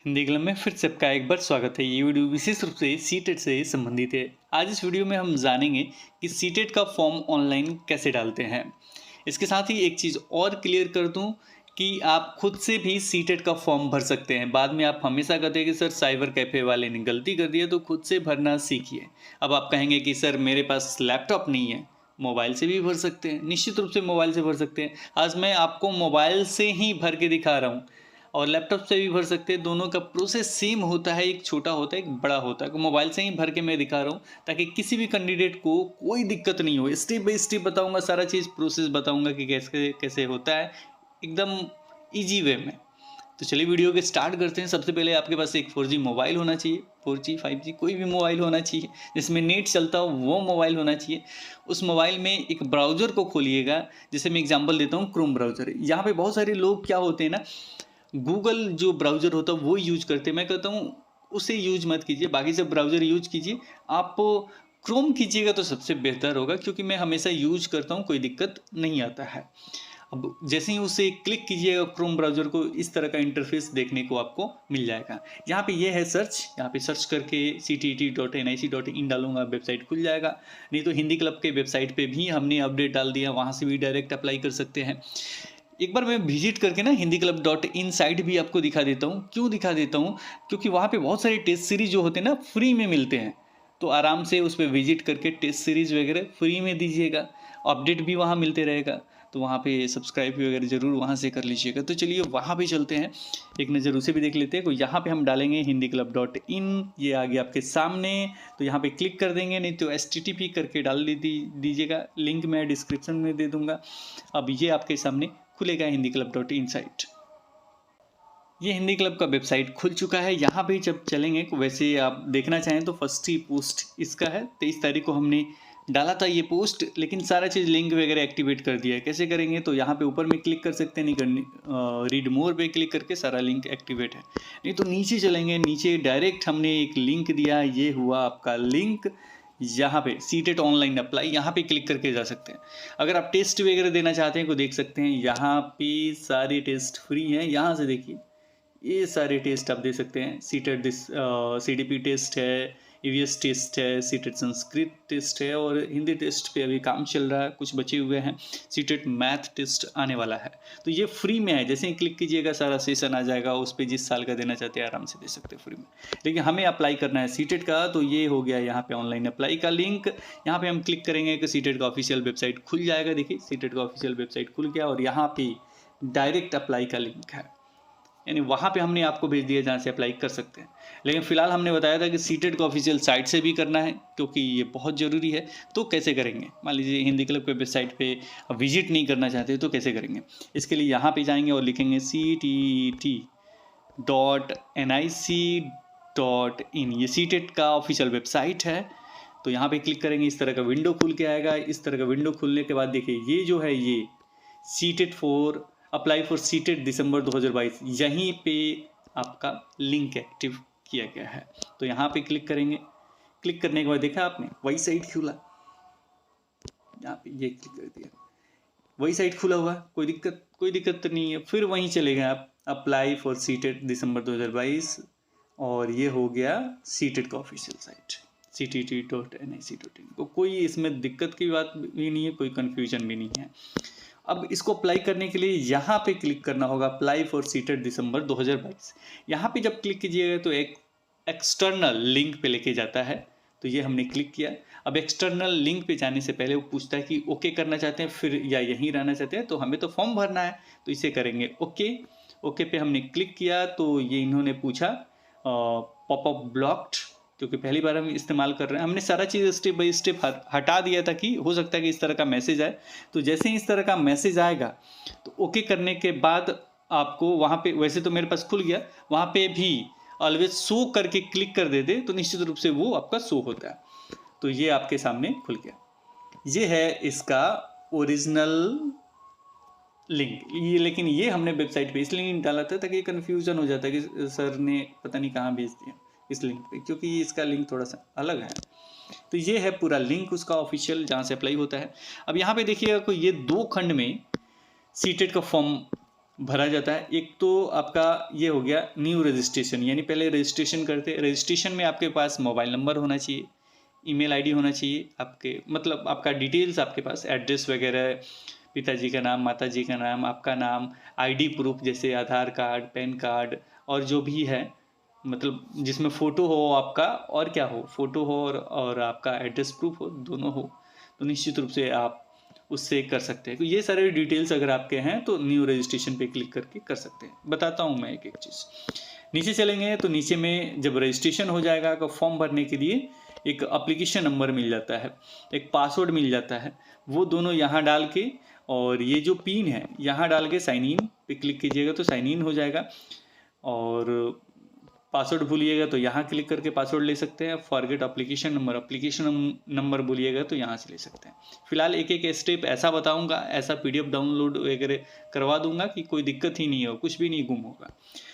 Hindi club में फिर से आपका एक बार स्वागत है। ये वीडियो विशेष रूप से सीटेट से संबंधित है। आज इस वीडियो में हम जानेंगे कि सीटेट का फॉर्म ऑनलाइन कैसे डालते हैं। इसके साथ ही एक चीज़ और क्लियर कर दूं कि आप खुद से भी सीटेट का फॉर्म भर सकते हैं। बाद में आप हमेशा कहते हैं कि सर साइबर कैफ़े वाले ने गलती कर दी है, तो खुद से भरना सीखिए। अब आप कहेंगे कि सर मेरे पास लैपटॉप नहीं है, मोबाइल से भी भर सकते हैं। निश्चित रूप से मोबाइल से भर सकते हैं। आज मैं आपको मोबाइल से ही भर के दिखा रहा हूँ और लैपटॉप से भी भर सकते हैं। दोनों का प्रोसेस सेम होता है, एक छोटा होता है एक बड़ा होता है। मोबाइल से ही भर के मैं दिखा रहा हूँ ताकि किसी भी कैंडिडेट को कोई दिक्कत नहीं हो। स्टेप बाय स्टेप बताऊंगा, सारा चीज़ प्रोसेस बताऊंगा कि कैसे कैसे होता है, एकदम ईजी वे में। तो चलिए वीडियो के स्टार्ट करते हैं। सबसे पहले आपके पास एक 4G मोबाइल होना चाहिए, 4G 5G कोई भी मोबाइल होना चाहिए जिसमें नेट चलता हो, वो मोबाइल होना चाहिए। उस मोबाइल में एक ब्राउज़र को खोलिएगा। जैसे मैं एग्जांपल देता हूँ, क्रोम ब्राउज़र। यहाँ पे बहुत सारे लोग क्या होते हैं ना, गूगल जो ब्राउज़र होता है वो यूज करते हैं। मैं कहता हूँ उसे यूज मत कीजिए, बाकी सब ब्राउज़र यूज कीजिए। आप क्रोम कीजिएगा तो सबसे बेहतर होगा, क्योंकि मैं हमेशा यूज करता हूँ, कोई दिक्कत नहीं आता है। अब जैसे ही उसे क्लिक कीजिएगा क्रोम ब्राउज़र को, इस तरह का इंटरफेस देखने को आपको मिल जाएगा। यहाँ पे ये है सर्च, यहाँ पे सर्च करके ctt.nic.in डालूंगा, वेबसाइट खुल जाएगा। नहीं तो हिंदी क्लब के वेबसाइट पे भी हमने अपडेट डाल दिया, वहाँ से भी डायरेक्ट अप्लाई कर सकते हैं। एक बार मैं विजिट करके ना हिंदी क्लब .in साइट भी आपको दिखा देता हूँ। क्यों दिखा देता हूँ? क्योंकि वहाँ पे बहुत सारे टेस्ट सीरीज जो होते हैं ना, फ्री में मिलते हैं। तो आराम से उस पर विजिट करके टेस्ट सीरीज वगैरह फ्री में दीजिएगा। अपडेट भी वहाँ मिलते रहेगा, तो वहाँ पे सब्सक्राइब वगैरह ज़रूर वहाँ से कर लीजिएगा। तो चलिए वहाँ पे चलते हैं, एक नज़र उसे भी देख लेते हैं। तो यहाँ पे हम डालेंगे हिंदी क्लब .in, ये आ गया आपके सामने। तो यहाँ पे क्लिक कर देंगे, नहीं तो HTTP करके डाल दीजिएगा। लिंक मैं डिस्क्रिप्शन में दे दूँगा। अब ये आपके सामने खुलेगा हिंदी क्लब .in साइट। ये हिंदी क्लब का वेबसाइट खुल चुका है। यहाँ पे जब चलेंगे, वैसे आप देखना चाहें तो फर्स्ट ही पोस्ट इसका है। 23 तारीख को हमने डाला था ये पोस्ट, लेकिन सारा चीज़ लिंक वगैरह एक्टिवेट कर दिया है। कैसे करेंगे? तो यहाँ पे ऊपर में क्लिक कर सकते हैं, नहीं करनी रीड मोर पे क्लिक करके सारा लिंक एक्टिवेट है। नहीं तो नीचे चलेंगे, नीचे डायरेक्ट हमने एक लिंक दिया, ये हुआ आपका लिंक। यहाँ पे सीटेट ऑनलाइन अप्लाई, यहाँ पे क्लिक करके जा सकते हैं। अगर आप टेस्ट वगैरह देना चाहते हैं तो देख सकते हैं, यहाँ पे सारे टेस्ट फ्री हैं। यहाँ से देखिए, ये सारे टेस्ट आप दे सकते हैं। सीटेट CDP टेस्ट है, EVS टेस्ट है, सीटेट संस्कृत टेस्ट है, और हिंदी टेस्ट पे अभी काम चल रहा है, कुछ बचे हुए हैं। सीटेट मैथ टेस्ट आने वाला है। तो ये फ्री में है। जैसे ही क्लिक कीजिएगा सारा सेशन आ जाएगा। उस पर जिस साल का देना चाहते हैं आराम से दे सकते हैं फ्री में। लेकिन हमें अप्लाई करना है सीटेट का, तो ये हो गया यहाँ पे ऑनलाइन अप्लाई का लिंक। यहाँ पे हम क्लिक करेंगे कि सीटेट का ऑफिशियल वेबसाइट खुल जाएगा। देखिए सीटेट का ऑफिशियल वेबसाइट खुल गया, और यहाँ पे डायरेक्ट अप्लाई का लिंक है, यानी वहाँ पे हमने आपको भेज दिया जहाँ से अप्लाई कर सकते हैं। लेकिन फिलहाल हमने बताया था कि सीटेट को ऑफिशियल साइट से भी करना है, क्योंकि ये बहुत ज़रूरी है। तो कैसे करेंगे? मान लीजिए हिंदी क्लब के वेबसाइट पे विजिट नहीं करना चाहते तो कैसे करेंगे? इसके लिए यहाँ पे जाएंगे और लिखेंगे ctt.nic.in। ये सीटेट का ऑफिशियल वेबसाइट है। तो यहाँ पे क्लिक करेंगे, इस तरह का विंडो खुल के आएगा। इस तरह का विंडो खुलने के बाद देखिए, ये जो है ये CTET for apply for CTET December 2022, यहीं पे आपका लिंक एक्टिव किया गया है। तो यहाँ पे क्लिक करेंगे। क्लिक करने के बाद देखा आपने वही साइट खुला, यहाँ पे ये क्लिक कर दिया, वही साइट खुला हुआ। कोई दिक्कत तो नहीं है। फिर वहीं चले गए आप, अप्लाई फॉर सीटेट दिसंबर 2022, और ये हो गया सीटेट का ऑफिशियल साइट ctt.nic.in। तो कोई इसमें दिक्कत की बात भी नहीं है, कोई कन्फ्यूजन भी नहीं है। अब इसको अप्लाई करने के लिए यहाँ पे क्लिक करना होगा, अप्लाई फॉर सीटेट दिसंबर 2022। यहाँ पे जब क्लिक कीजिएगा तो एक एक्सटर्नल लिंक पे लेके जाता है। तो ये हमने क्लिक किया। अब एक्सटर्नल लिंक पे जाने से पहले वो पूछता है कि ओके करना चाहते हैं फिर या यहीं रहना चाहते हैं। तो हमें तो फॉर्म भरना है, तो इसे करेंगे ओके। ओके पे हमने क्लिक किया तो ये इन्होंने पूछा पॉपअप ब्लॉक्ड, क्योंकि पहली बार हम इस्तेमाल कर रहे हैं। हमने सारा चीज़ स्टेप बाय स्टेप हटा दिया था कि हो सकता है कि इस तरह का मैसेज आए। तो जैसे ही इस तरह का मैसेज आएगा तो ओके करने के बाद आपको वहाँ पे, वैसे तो मेरे पास खुल गया, वहाँ पे भी ऑलवेज शो करके क्लिक कर देते तो निश्चित रूप से वो आपका शो होता है। तो ये आपके सामने खुल गया। ये है इसका ओरिजिनल लिंक। ये लेकिन ये हमने वेबसाइट पे इसलिए नहीं डाला था ताकि कन्फ्यूजन हो जाता है कि सर ने पता नहीं कहाँ भेज दिया इस लिंक पे, क्योंकि इसका लिंक थोड़ा सा अलग है। तो ये है पूरा लिंक उसका ऑफिशियल, जहाँ से अप्लाई होता है। अब यहाँ पे देखिएगा, कोई ये 2 खंड में सीटेट का फॉर्म भरा जाता है। एक तो आपका ये हो गया न्यू रजिस्ट्रेशन, यानी पहले रजिस्ट्रेशन करते, रजिस्ट्रेशन में आपके पास मोबाइल नंबर होना चाहिए, ईमेल आईडी होना चाहिए, आपके मतलब आपका डिटेल्स आपके पास, एड्रेस वगैरह, पिताजी का नाम, माताजी का नाम, आपका नाम, आईडी प्रूफ जैसे आधार कार्ड, पैन कार्ड और जो भी है, मतलब जिसमें फ़ोटो हो आपका और क्या हो, फ़ोटो हो और आपका एड्रेस प्रूफ हो, दोनों हो, तो निश्चित रूप से आप उससे कर सकते हैं। तो ये सारे डिटेल्स अगर आपके हैं तो न्यू रजिस्ट्रेशन पे क्लिक करके कर सकते हैं। बताता हूँ मैं एक एक चीज़। नीचे चलेंगे तो नीचे में जब रजिस्ट्रेशन हो जाएगा तो फॉर्म भरने के लिए एक एप्लीकेशन नंबर मिल जाता है, एक पासवर्ड मिल जाता है, वो दोनों यहाँ डाल के और ये जो पिन है यहाँ डाल के साइन इन पे क्लिक कीजिएगा तो साइन इन हो जाएगा। और पासवर्ड भूलिएगा तो यहाँ क्लिक करके पासवर्ड ले सकते हैं। फॉरगेट एप्लीकेशन नंबर भूलिएगा तो यहाँ से ले सकते हैं। फिलहाल एक एक स्टेप ऐसा बताऊंगा, ऐसा पीडीएफ डाउनलोड वगैरह करवा दूंगा कि कोई दिक्कत ही नहीं हो, कुछ भी नहीं गुम होगा।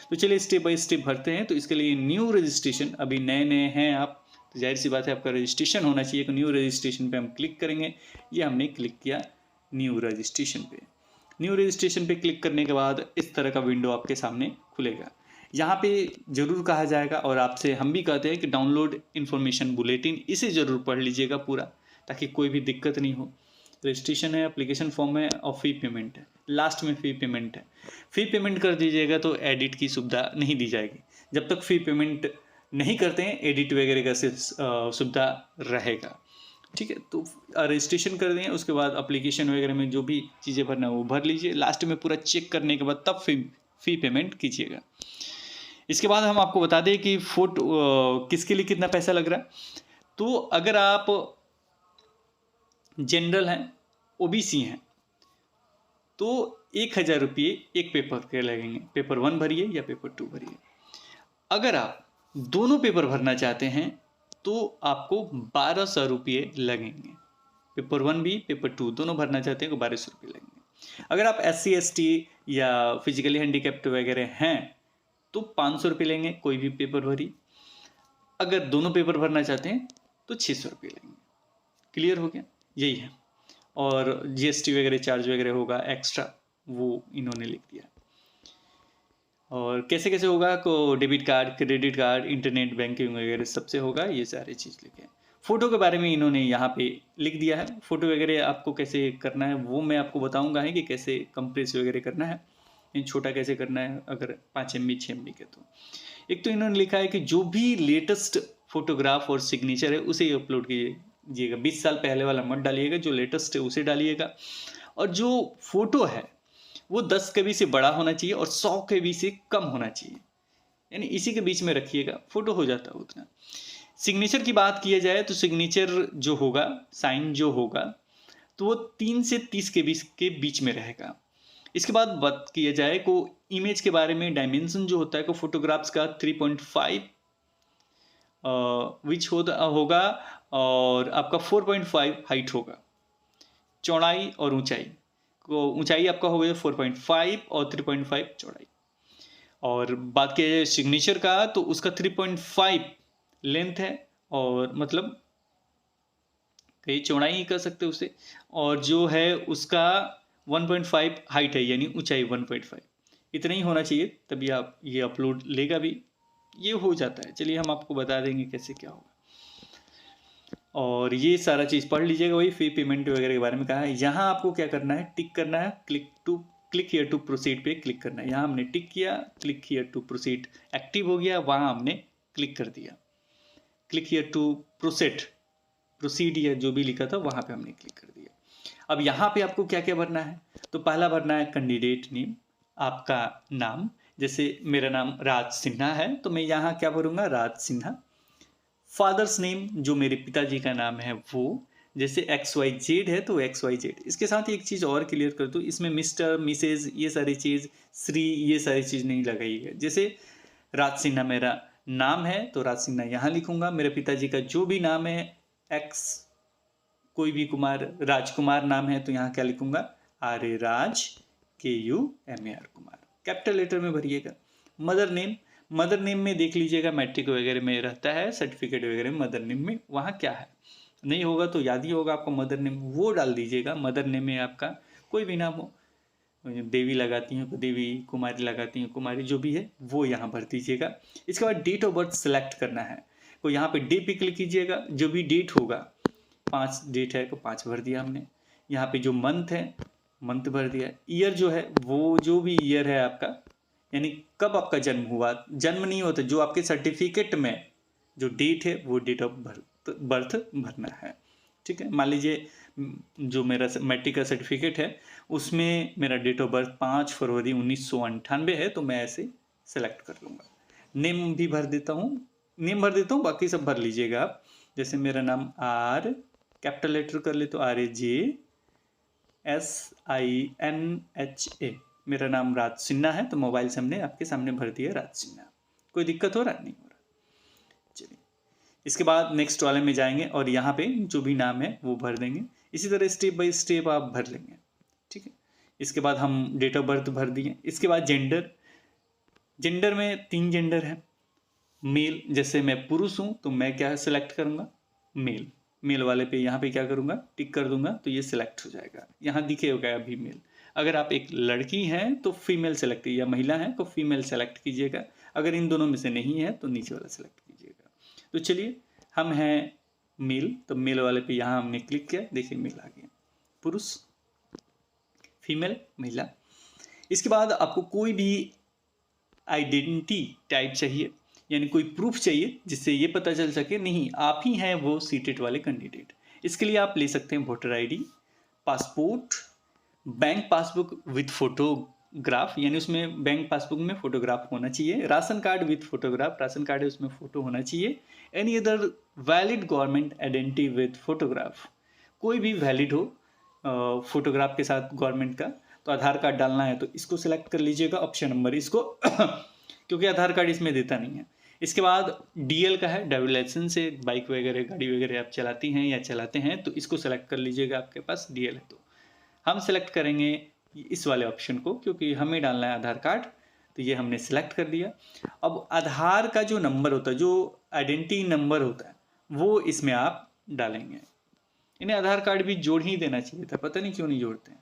तो चलिए स्टेप बाय स्टेप भरते हैं। तो इसके लिए न्यू रजिस्ट्रेशन, अभी नए नए हैं आप तो जाहिर सी बात है आपका रजिस्ट्रेशन होना चाहिए। तो न्यू रजिस्ट्रेशन पे हम क्लिक करेंगे। ये हमने क्लिक किया न्यू रजिस्ट्रेशन पे। न्यू रजिस्ट्रेशन पे क्लिक करने के बाद इस तरह का विंडो आपके सामने खुलेगा। यहाँ पे जरूर कहा जाएगा और आपसे हम भी कहते हैं कि डाउनलोड इन्फॉर्मेशन बुलेटिन, इसे ज़रूर पढ़ लीजिएगा पूरा, ताकि कोई भी दिक्कत नहीं हो। रजिस्ट्रेशन है, एप्लीकेशन फॉर्म है और फी पेमेंट है, लास्ट में फी पेमेंट है। फी पेमेंट कर दीजिएगा तो एडिट की सुविधा नहीं दी जाएगी। जब तक फी पेमेंट नहीं करते हैं एडिट वगैरह का सुविधा रहेगा। ठीक है, तो रजिस्ट्रेशन कर दें, उसके बाद एप्लीकेशन वगैरह में जो भी चीज़ें भरना है वो भर लीजिए। लास्ट में पूरा चेक करने के बाद तब फी पेमेंट कीजिएगा। इसके बाद हम आपको बता दें कि किसके लिए कितना पैसा लग रहा है। तो अगर आप जनरल हैं, ओबीसी हैं, तो 1000 रुपये एक पेपर के लगेंगे। पेपर 1 भरिए या पेपर 2 भरिए। अगर आप दोनों पेपर भरना चाहते हैं तो आपको 1200 रुपये लगेंगे। पेपर 1 भी पेपर 2 दोनों भरना चाहते हैं तो 1200 रुपये लगेंगे। अगर आप SC ST या फिजिकली हैंडीकैप्ड वगैरह हैं तो 500 रुपये लेंगे कोई भी पेपर भरी। अगर दोनों पेपर भरना चाहते हैं तो 600 रुपये लेंगे। क्लियर हो गया, यही है। और GST वगैरह चार्ज वगैरह होगा एक्स्ट्रा, वो इन्होंने लिख दिया। और कैसे कैसे होगा को debit card, credit card, internet banking वगैरह सबसे होगा, ये सारी चीज़ लिखे हैं। फ़ोटो के बारे में इन्होंने यहाँ पे लिख दिया है। फ़ोटो वगैरह आपको कैसे करना है वो मैं आपको बताऊंगा है कि कैसे कंप्रेस वगैरह करना है, छोटा कैसे करना है अगर 5 MB 6 MB के। तो एक तो इन्होंने लिखा है कि जो भी लेटेस्ट फोटोग्राफ और सिग्नेचर है उसे अपलोड कीजिएगा। 20 साल पहले वाला मत डालिएगा, जो लेटेस्ट है उसे डालिएगा। और जो फोटो है वो 10 KB से बड़ा होना चाहिए और 100 KB से कम होना चाहिए, यानी इसी के बीच में रखिएगा, फोटो हो जाता है उतना। सिग्नेचर की बात किया जाए तो सिग्नेचर जो होगा, साइन जो होगा, तो वो 3 से 30 KB के बीच में रहेगा। इसके बाद बात किया जाए को इमेज के बारे में, डायमेंशन जो होता है को फोटोग्राफ्स का 3.5 विच होगा और आपका 4.5 हाइट होगा। चौड़ाई और ऊंचाई को, ऊंचाई आपका हो गया 4.5 और 3.5 चौड़ाई। और बात किया जाए सिग्नेचर का तो उसका 3.5 लेंथ है और मतलब कई चौड़ाई ही कर सकते उसे, और जो है उसका 1.5 हाइट है, यानी ऊंचाई 1.5। इतना ही होना चाहिए तभी आप ये अपलोड लेगा भी, ये हो जाता है। चलिए हम आपको बता देंगे कैसे क्या होगा। और ये सारा चीज़ पढ़ लीजिएगा। वही फी पेमेंट वगैरह के बारे में कहा है। यहाँ आपको क्या करना है, टिक करना है, क्लिक हियर टू प्रोसीड पे क्लिक करना है। यहाँ हमने टिक किया, click here to proceed active हो गया, वहाँ हमने क्लिक कर दिया। क्लिक हियर टू प्रोसीड या जो भी लिखा था वहाँ पे हमने क्लिक कर दिया। अब यहाँ पे आपको क्या क्या भरना है, तो पहला भरना है कैंडिडेट नेम, आपका नाम। जैसे मेरा नाम राज सिन्हा है तो मैं यहाँ क्या भरूँगा, राज सिन्हा। फादर्स नेम जो मेरे पिताजी का नाम है वो, जैसे XYZ है तो XYZ। इसके साथ ही एक चीज़ और क्लियर कर दूँ, इसमें मिस्टर, मिसेज ये सारी चीज़, श्री ये सारी चीज़ नहीं लगाइएगा। जैसे राज सिन्हा मेरा नाम है तो राज सिन्हा यहाँ लिखूँगा। मेरे पिताजी का जो भी नाम है X कोई भी कुमार, राजकुमार नाम है तो यहाँ क्या लिखूँगा, आर्य राज KUMAR कुमार, कैपिटल लेटर में भरिएगा। मदर नेम में देख लीजिएगा, मैट्रिक वगैरह में रहता है, सर्टिफिकेट वगैरह में मदर नेम में वहाँ क्या है, नहीं होगा तो याद ही होगा आपको मदर नेम, वो डाल दीजिएगा। मदर नेम में आपका कोई भी नाम हो, देवी लगाती हैं देवी, कुमारी लगाती हैं कुमारी, जो भी है वो यहाँ भर दीजिएगा। इसके बाद डेट ऑफ बर्थ सेलेक्ट करना है, तो यहाँ पे डे पे क्लिक कीजिएगा, जो भी डेट होगा, 5 डेट है तो 5 भर दिया हमने। यहाँ पे जो मंथ है मंथ भर दिया। ईयर जो है वो जो भी ईयर है आपका, यानी कब आपका जन्म हुआ, जन्म नहीं होता, जो आपके सर्टिफिकेट में जो डेट है वो डेट ऑफ बर्थ भरना है। ठीक है, मान लीजिए जो मेरा मैट्रिक का सर्टिफिकेट है उसमें मेरा डेट ऑफ बर्थ 5 फरवरी 1998 है, तो मैं ऐसे सेलेक्ट कर लूँगा। नेम भी भर देता हूँ, नेम भर देता हूँ, बाकी सब भर लीजिएगा आप। जैसे मेरा नाम आर, कैपिटल लेटर कर ले तो RAJSINHA, मेरा नाम राज सिन्हा है, तो मोबाइल से हमने आपके सामने भर दिया राज सिन्हा। कोई दिक्कत हो रहा है? नहीं हो रहा। चलिए, इसके बाद नेक्स्ट वाले में जाएंगे और यहाँ पे जो भी नाम है वो भर देंगे। इसी तरह स्टेप बाय स्टेप आप भर लेंगे। ठीक है, इसके बाद हम डेट ऑफ बर्थ भर दिए। इसके बाद जेंडर, जेंडर में 3 जेंडर है। मेल, जैसे मैं पुरुष हूँ तो मैं क्या सेलेक्ट करूँगा, मेल। मेल वाले पे यहाँ पे क्या करूँगा, टिक कर दूंगा, तो ये सिलेक्ट हो जाएगा। यहाँ दिखेगा अभी मेल। अगर आप एक लड़की हैं तो फीमेल सेलेक्ट, या महिला हैं तो फीमेल सेलेक्ट कीजिएगा। अगर इन दोनों में से नहीं है तो नीचे वाला सेलेक्ट कीजिएगा। तो चलिए, हम हैं मेल, तो मेल वाले पे यहाँ हमने क्लिक किया, देखिए मेल आ गया। पुरुष, फीमेल, महिला। इसके बाद आपको कोई भी आइडेंटिटी टाइप चाहिए, यानी कोई प्रूफ चाहिए जिससे ये पता चल सके नहीं आप ही हैं वो सीटेट वाले कैंडिडेट। इसके लिए आप ले सकते हैं voter ID, passport, bank passbook with photograph, यानी उसमें बैंक पासबुक में फोटोग्राफ होना चाहिए। Ration card with photograph, ration card है उसमें फोटो होना चाहिए। Any other valid government identity with photograph, कोई भी वैलिड हो फोटोग्राफ के साथ गवर्नमेंट का। तो आधार कार्ड डालना है तो इसको सिलेक्ट कर लीजिएगा, ऑप्शन नंबर इसको क्योंकि आधार कार्ड इसमें देता नहीं है। इसके बाद डीएल का है, ड्राइविंग लाइसेंस है, बाइक वगैरह गाड़ी वगैरह आप चलाती हैं या चलाते हैं तो इसको सेलेक्ट कर लीजिएगा, आपके पास डीएल है तो। हम सेलेक्ट करेंगे इस वाले ऑप्शन को क्योंकि हमें डालना है आधार कार्ड, तो ये हमने सेलेक्ट कर दिया। अब आधार का जो नंबर होता है, जो आइडेंटिटी नंबर होता है, वो इसमें आप डालेंगे। इन्हें आधार कार्ड भी जोड़ ही देना चाहिए था, पता नहीं क्यों नहीं जोड़ते हैं,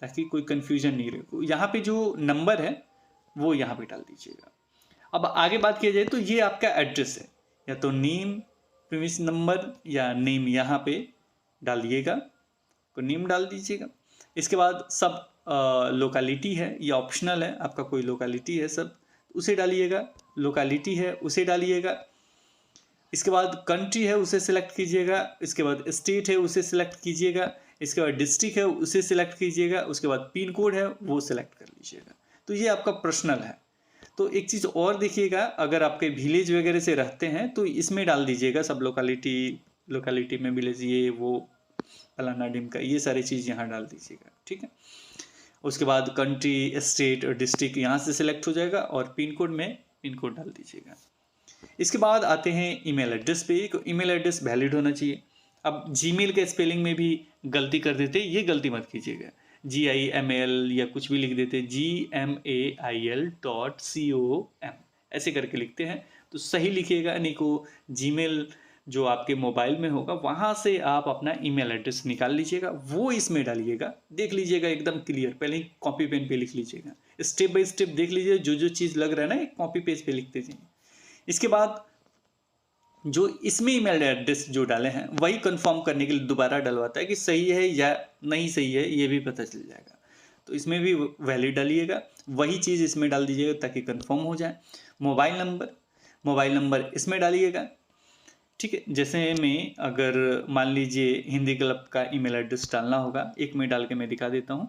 ताकि कोई कन्फ्यूजन नहीं रहे। यहाँ पे जो नंबर है वो यहाँ पे डाल दीजिएगा। अब आगे बात किया जाए तो ये आपका एड्रेस है, या तो नेम, प्रीमिस नंबर, या नेम यहाँ पे डाल दिएगा, तो नेम डाल दीजिएगा। इसके बाद सब लोकेलिटी है, ये ऑप्शनल है, आपका कोई लोकेलिटी है सब उसे डालिएगा, लोकेलिटी है उसे डालिएगा। इसके बाद कंट्री है उसे सिलेक्ट कीजिएगा, इसके बाद स्टेट है उसे सिलेक्ट कीजिएगा, इसके बाद डिस्ट्रिक्ट है उसे सिलेक्ट कीजिएगा, उसके बाद पिन कोड है वो सिलेक्ट कर लीजिएगा। तो ये आपका पर्सनल है। तो एक चीज़ और देखिएगा, अगर आपके विलेज वगैरह से रहते हैं तो इसमें डाल दीजिएगा सब लोकेलिटी में विलेज, ये वो फलाना डिम का, ये सारी चीज़ यहाँ डाल दीजिएगा। ठीक है, उसके बाद कंट्री, स्टेट और डिस्ट्रिक्ट यहाँ से सिलेक्ट हो जाएगा, और पिन कोड में पिन कोड डाल दीजिएगा। इसके बाद आते हैं ईमेल एड्रेस पे, तो ईमेल एड्रेस वैलिड होना चाहिए। अब जीमेल के स्पेलिंग में भी गलती कर देते, ये गलती मत कीजिएगा, GIMAL या कुछ भी लिख देते, GMAIL.com ऐसे करके लिखते हैं, तो सही लिखिएगा। नहीं को जीमेल जो आपके मोबाइल में होगा वहाँ से आप अपना ईमेल एड्रेस निकाल लीजिएगा, वो इसमें डालिएगा। देख लीजिएगा एकदम क्लियर, पहले ही कॉपी पेन पे लिख लीजिएगा, स्टेप बाय स्टेप देख लीजिए, जो जो चीज़ लग रहा है ना एक कॉपी पेज पे लिखते जाइए। इसके बाद जो इसमें ईमेल एड्रेस जो डाले हैं वही कंफर्म करने के लिए दोबारा डलवाता है कि सही है या नहीं सही है, ये भी पता चल जाएगा। तो इसमें भी वैलिड डालिएगा, वही चीज़ इसमें डाल दीजिएगा ताकि कंफर्म हो जाए। मोबाइल नंबर इसमें डालिएगा। ठीक है, जैसे में अगर मान लीजिए हिंदी क्लब का ईमेल एड्रेस डालना होगा, एक में डाल के मैं दिखा देता हूँ।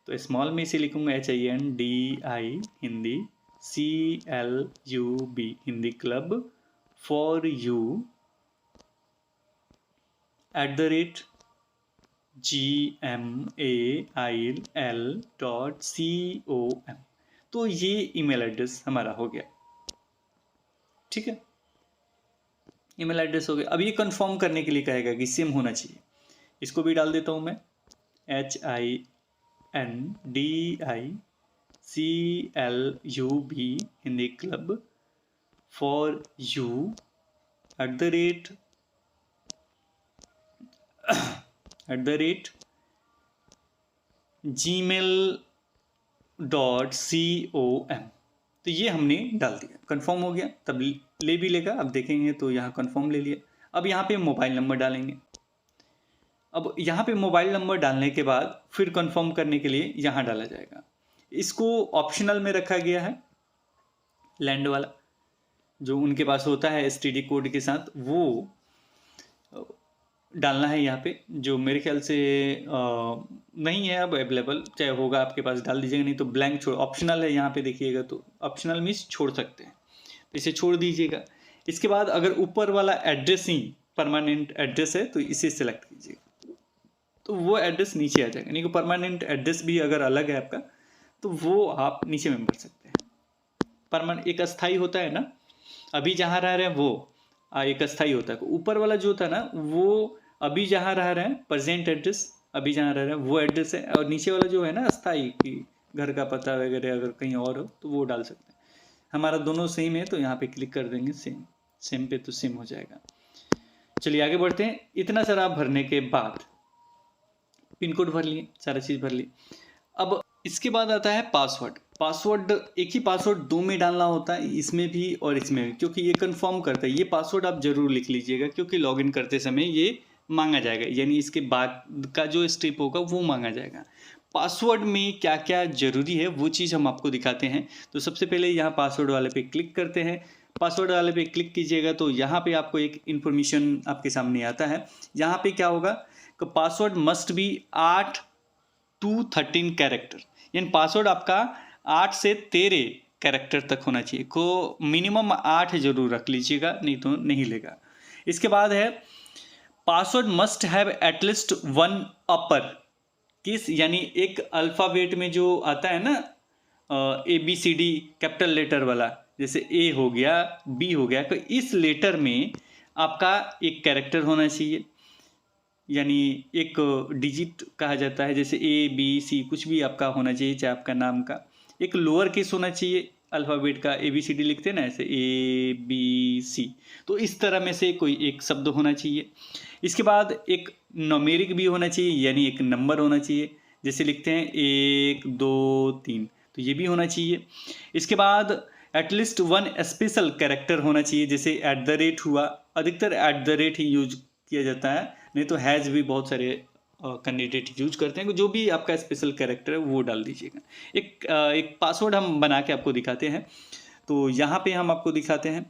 तो स्मॉल में इसे लिखूँगा HINDI Hindi CLUB Hindi club for you @gmail.com। तो ये ईमेल एड्रेस हमारा हो गया। ठीक है, ईमेल एड्रेस हो गया। अब ये कंफर्म करने के लिए कहेगा कि सेम होना चाहिए, इसको भी डाल देता हूँ मैं, HINDI CLUB Hindi club for you gmail.com। तो ये हमने डाल दिया, कंफर्म हो गया, तब ले भी लेगा। अब देखेंगे तो यहाँ कंफर्म ले लिया। अब यहाँ पे मोबाइल नंबर डालेंगे। अब यहाँ पे मोबाइल नंबर डालने के बाद फिर कंफर्म करने के लिए यहाँ डाला जाएगा। इसको ऑप्शनल में रखा गया है, लैंड वाला जो उनके पास होता है एसटीडी कोड के साथ, वो डालना है यहाँ पे, जो मेरे ख्याल से नहीं है अब अवेलेबल। चाहे होगा आपके पास डाल दीजिएगा, नहीं तो ब्लैंक छोड़, ऑप्शनल है यहाँ पे देखिएगा। तो ऑप्शनल मीन्स छोड़ सकते हैं, तो इसे छोड़ दीजिएगा। इसके बाद अगर ऊपर वाला एड्रेस ही परमानेंट एड्रेस है तो इसे सेलेक्ट कीजिएगा, तो वो एड्रेस नीचे आ जाएगा। नहीं तो परमानेंट एड्रेस भी अगर अलग है आपका तो वो आप नीचे में भर सकते हैं। परमानेंट एक अस्थाई होता है ना, अभी जहाँ रह रहे हैं वो एक अस्थाई होता है। ऊपर वाला जो होता है ना वो अभी जहाँ रह रहे हैं, प्रेजेंट एड्रेस, अभी जहाँ रह रहे हैं वो एड्रेस है। और नीचे वाला जो है ना अस्थाई, कि घर का पता वगैरह अगर कहीं और हो तो वो डाल सकते हैं। हमारा दोनों सेम है तो यहाँ पे क्लिक कर देंगे सेम, सेम पे तो सेम हो जाएगा। चलिए आगे बढ़ते हैं। इतना सारा आप भरने के बाद पिन कोड भर लिए, सारा चीज़ भर ली। अब इसके बाद आता है पासवर्ड। पासवर्ड एक ही पासवर्ड दो में डालना होता है, इसमें भी और इसमें भी, क्योंकि ये कंफर्म करता है। ये पासवर्ड आप जरूर लिख लीजिएगा, क्योंकि लॉगिन करते समय ये मांगा जाएगा, यानी इसके बाद का जो स्टेप होगा वो मांगा जाएगा। पासवर्ड में क्या क्या जरूरी है वो चीज़ हम आपको दिखाते हैं। तो सबसे पहले यहाँ पासवर्ड वाले पे क्लिक करते हैं। पासवर्ड वाले पे क्लिक कीजिएगा तो यहाँ पे आपको एक इन्फॉर्मेशन आपके सामने आता है। यहाँ पे क्या होगा कि password must be 8 to 13 character, यानी पासवर्ड आपका 8 से 13 कैरेक्टर तक होना चाहिए। को मिनिमम 8 जरूर रख लीजिएगा, नहीं तो नहीं लेगा। इसके बाद है password must have at least 1 upper case, यानी एक अल्फ़ाबेट में जो आता है ना ABCD कैपिटल लेटर वाला, जैसे A हो गया, B हो गया, तो इस लेटर में आपका एक कैरेक्टर होना चाहिए, यानी एक डिजिट कहा जाता है। जैसे ABC कुछ भी आपका होना चाहिए, चाहे आपका नाम का। एक लोअर केस होना चाहिए अल्फ़ाबेट का, ABCD लिखते हैं ना ऐसे ABC, तो इस तरह में से कोई एक शब्द होना चाहिए। इसके बाद एक न्यूमेरिक भी होना चाहिए, यानी एक नंबर होना चाहिए, जैसे लिखते हैं 1 2 3, तो ये भी होना चाहिए। इसके बाद एटलीस्ट 1 स्पेशल कैरेक्टर होना चाहिए, जैसे @ हुआ, अधिकतर @ ही यूज किया जाता है, नहीं तो हैज़ भी बहुत सारे कैंडिडेट यूज करते हैं। जो भी आपका स्पेशल कैरेक्टर है वो डाल दीजिएगा। एक पासवर्ड हम बना के आपको दिखाते हैं। तो यहाँ पे हम आपको दिखाते हैं,